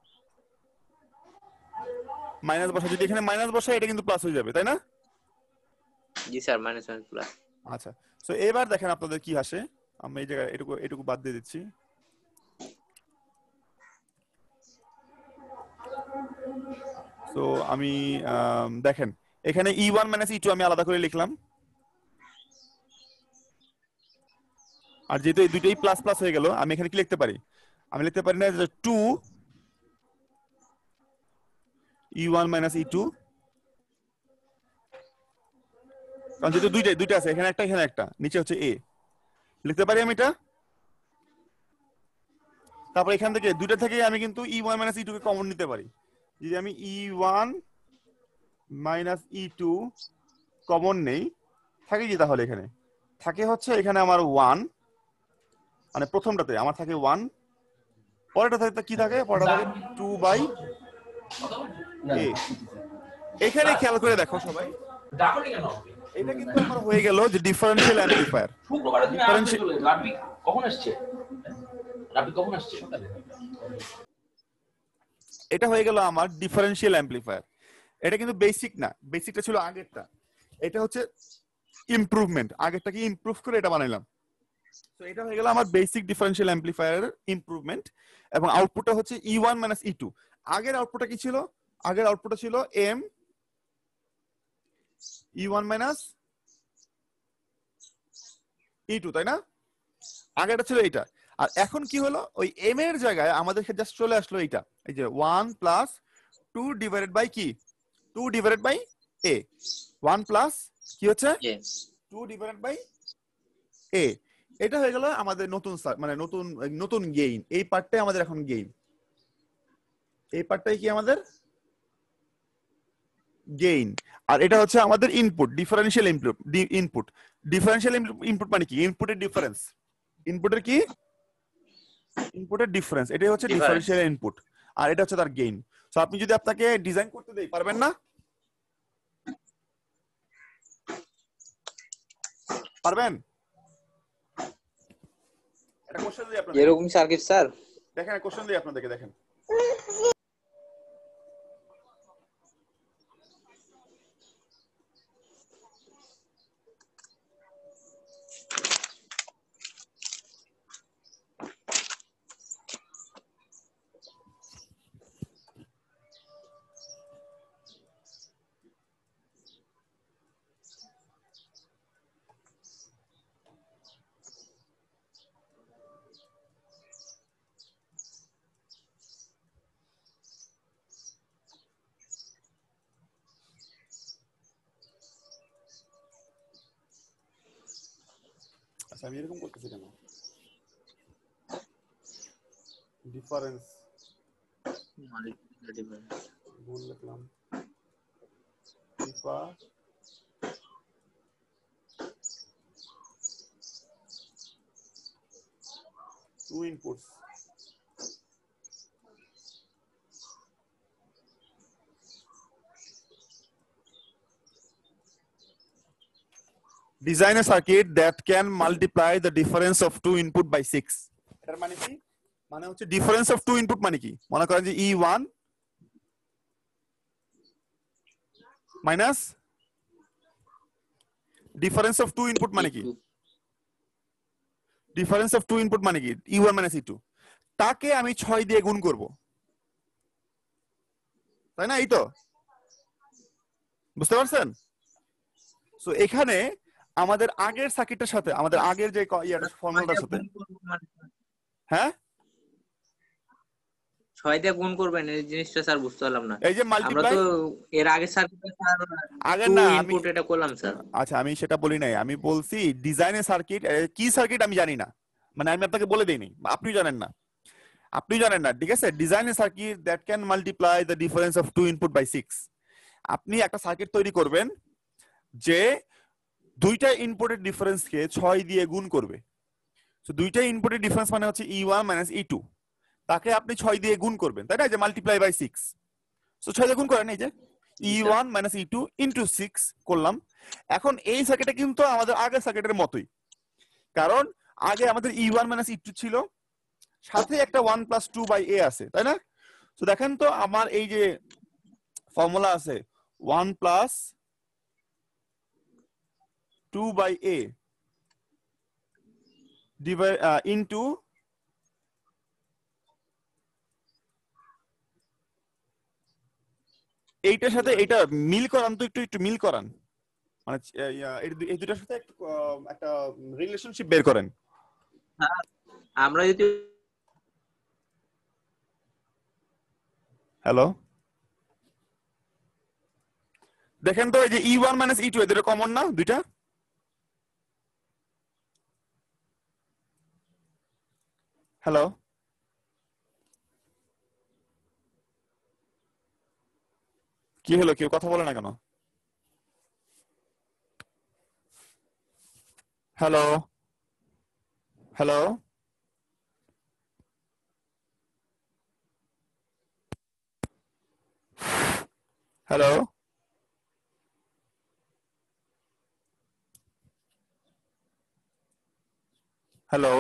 মাইনাস বসা, যদি এখানে মাইনাস বসাই এটা কিন্তু প্লাস হয়ে যাবে, তাই না? জি স্যার, মাইনাস মাইনাস প্লাস। আচ্ছা, সো এবার দেখেন আপনাদের কি আসে। আমরা এই জায়গায় এটুকু বাদ দিয়ে দিচ্ছি। তো আমি দেখেন এখানে E1 মাইনাস E2 আমি আলাদা করে লিখলাম, আর যেহেতু এই দুইটাই প্লাস প্লাস হয়ে গেল, আমি এখানে কি লিখতে পারি? আমি লিখতে পারি না যে 2 E1 মাইনাস E2, কারণ যেহেতু দুইটা আছে, এখানে একটা এখানে একটা, নিচে হচ্ছে A, লিখতে পারি আমি এটা। তারপর এখান থেকে দুইটা থেকে আমি কিন্তু E1 মাইনাস E2 কে কমন নিতে পারি। যদি আমি E1 মাইনাস E2 কমন নেই, থাকে কি তাহলে? এখানে থাকে হচ্ছে, এখানে আমার 1, মানে প্রথমটাতে আমার থাকে 1, পরেরটাতে কি থাকে? পরেরটা থাকে 2 বাই A। এখানে খেয়াল করে দেখো সবাই, এটা কিন্তু আমার হয়ে গেল যে ডিফারেনশিয়াল অ্যামপ্লিফায়ার। এটা হয়ে গেল আমার ডিফারেনশিয়াল অ্যামপ্লিফায়ার। এটা কিন্তু বেসিক না, বেসিকটা ছিল আগেরটা, এটা হচ্ছে ইমপ্রুভমেন্ট। আগেরটা কি ইমপ্রুভ করে এটা বানাইলাম। তো এটা হয়ে গেল আমার বেসিক ডিফারেনশিয়াল অ্যামপ্লিফায়ারের ইমপ্রুভমেন্ট, এবং আউটপুটটা হচ্ছে E1 মাইনাস E2। আগের আউটপুটটা কি ছিল? আগের আউটপুটটা ছিল M E1 মাইনাস E2, তাই না? আগেরটা ছিল এইটা। আর এখন কি হলো? ওই M এর জায়গায় আমাদের জাস্ট চলে আসলো এইটা, এই যে 1 প্লাস 2 ডিভাইডেড বাই কি? 2 ডিভাইডেড বাই A। 1 প্লাস কি হচ্ছে? 2 ডিভাইডেড বাই A। এটা হয়ে গেল আমাদের নতুন, মানে নতুন গেইন। এই পার্টটাই আমাদের এখন গেইন। এই পার্টটাই কি আমাদের গেইন। আর এটা হচ্ছে আমাদের input, differential input. Differential input মানে কি? ইনপুটের ডিফারেন্স। ইনপুটের কি? ইনপুটের ডিফারেন্স। এটাই হচ্ছে ডিফারেনশিয়াল ইনপুট, আর এটা হচ্ছে তার গেইন। সো আপনি যদি আপনাকে ডিজাইন করতে দেই, পারবেন না? পারবেন? একটা কোশ্চেন দিই আপনাদের, এরকম সার্কিট স্যার। দেখেন কোশ্চেন দিই আপনাদেরকে, দেখেন আচ্ছা আমি এরকম করতেছি কেন? ডিফারেন্স ভুল লিখলাম, ডিফা two inputs, design a circuit that can multiply the difference of two input by 6. এটার মানে কি? মানে হচ্ছে difference of two input মানে কি? মনে করেন যে E1 minus difference of two input মানে কি? difference of two input মানে কি? E1 minus E2, তাকে আমি 6 দিয়ে গুণ করব, তাই না? এই তো বুঝতে পারছেন? সো এখানে আমাদের আগের সার্কিটটার সাথে, আমাদের আগের যে ফর্মুলাটার সাথে, হ্যাঁ 6 দিয়ে গুণ করবেন এই জিনিসটা স্যার বুঝতে পারলাম না। এই যে আমরা মাল্টিপ্লাই, তো এর আগে সার্কিটে স্যার আগে টু না ইনপুট এটা করলাম স্যার। আচ্ছা আমি সেটা বলি নাই, আমি বলছি ডিজাইনের সার্কিট, কি সার্কিট আমি জানি না, মানে আমি আপনাকে বলে দেইনি, আপনি জানেন না, আপনি জানেন না, ঠিক আছে? ডিজাইনের circuit that can multiply the difference of two input by 6। আপনি একটা সার্কিট তৈরি করবেন যে দুইটা ইনপুটের ডিফারেন্সকে 6 দিয়ে গুণ করবে। সো দুইটা ইনপুটের ডিফারেন্স মানে হচ্ছে E1 মাইনাস E2, তাকে আপনি 6 দিয়ে গুণ করবেন, তাই না? যে মাল্টিপ্লাই বাই 6, সো 6 দিয়ে গুণ করেন, এই যে E1 মাইনাস E2 ইনটু 6 করলাম। এখন এই সার্কিটটা কিন্তু আমাদের আগের সার্কিটের মতোই, কারণ আগে আমাদের E1 মাইনাস E2 ছিল, সাথে একটা 1 প্লাস 2 বাই A আছে, তাই না? তো দেখেন তো আমার এই যে ফর্মুলা আছে 1 plus 2 by A divide into এইটার সাথে এটা মিল করান, তো একটু একটু মিল করান, মানে এই দুটার সাথে একটা রিলেশনশিপ বের করেন। আমরা যদি হ্যালো, দেখেন তো এই যে E1 মাইনাস E2 এদের কমন না দুইটা? হ্যালো, কি হলো, কেউ কথা বলে না কেন? Hello, hello, hello, hello.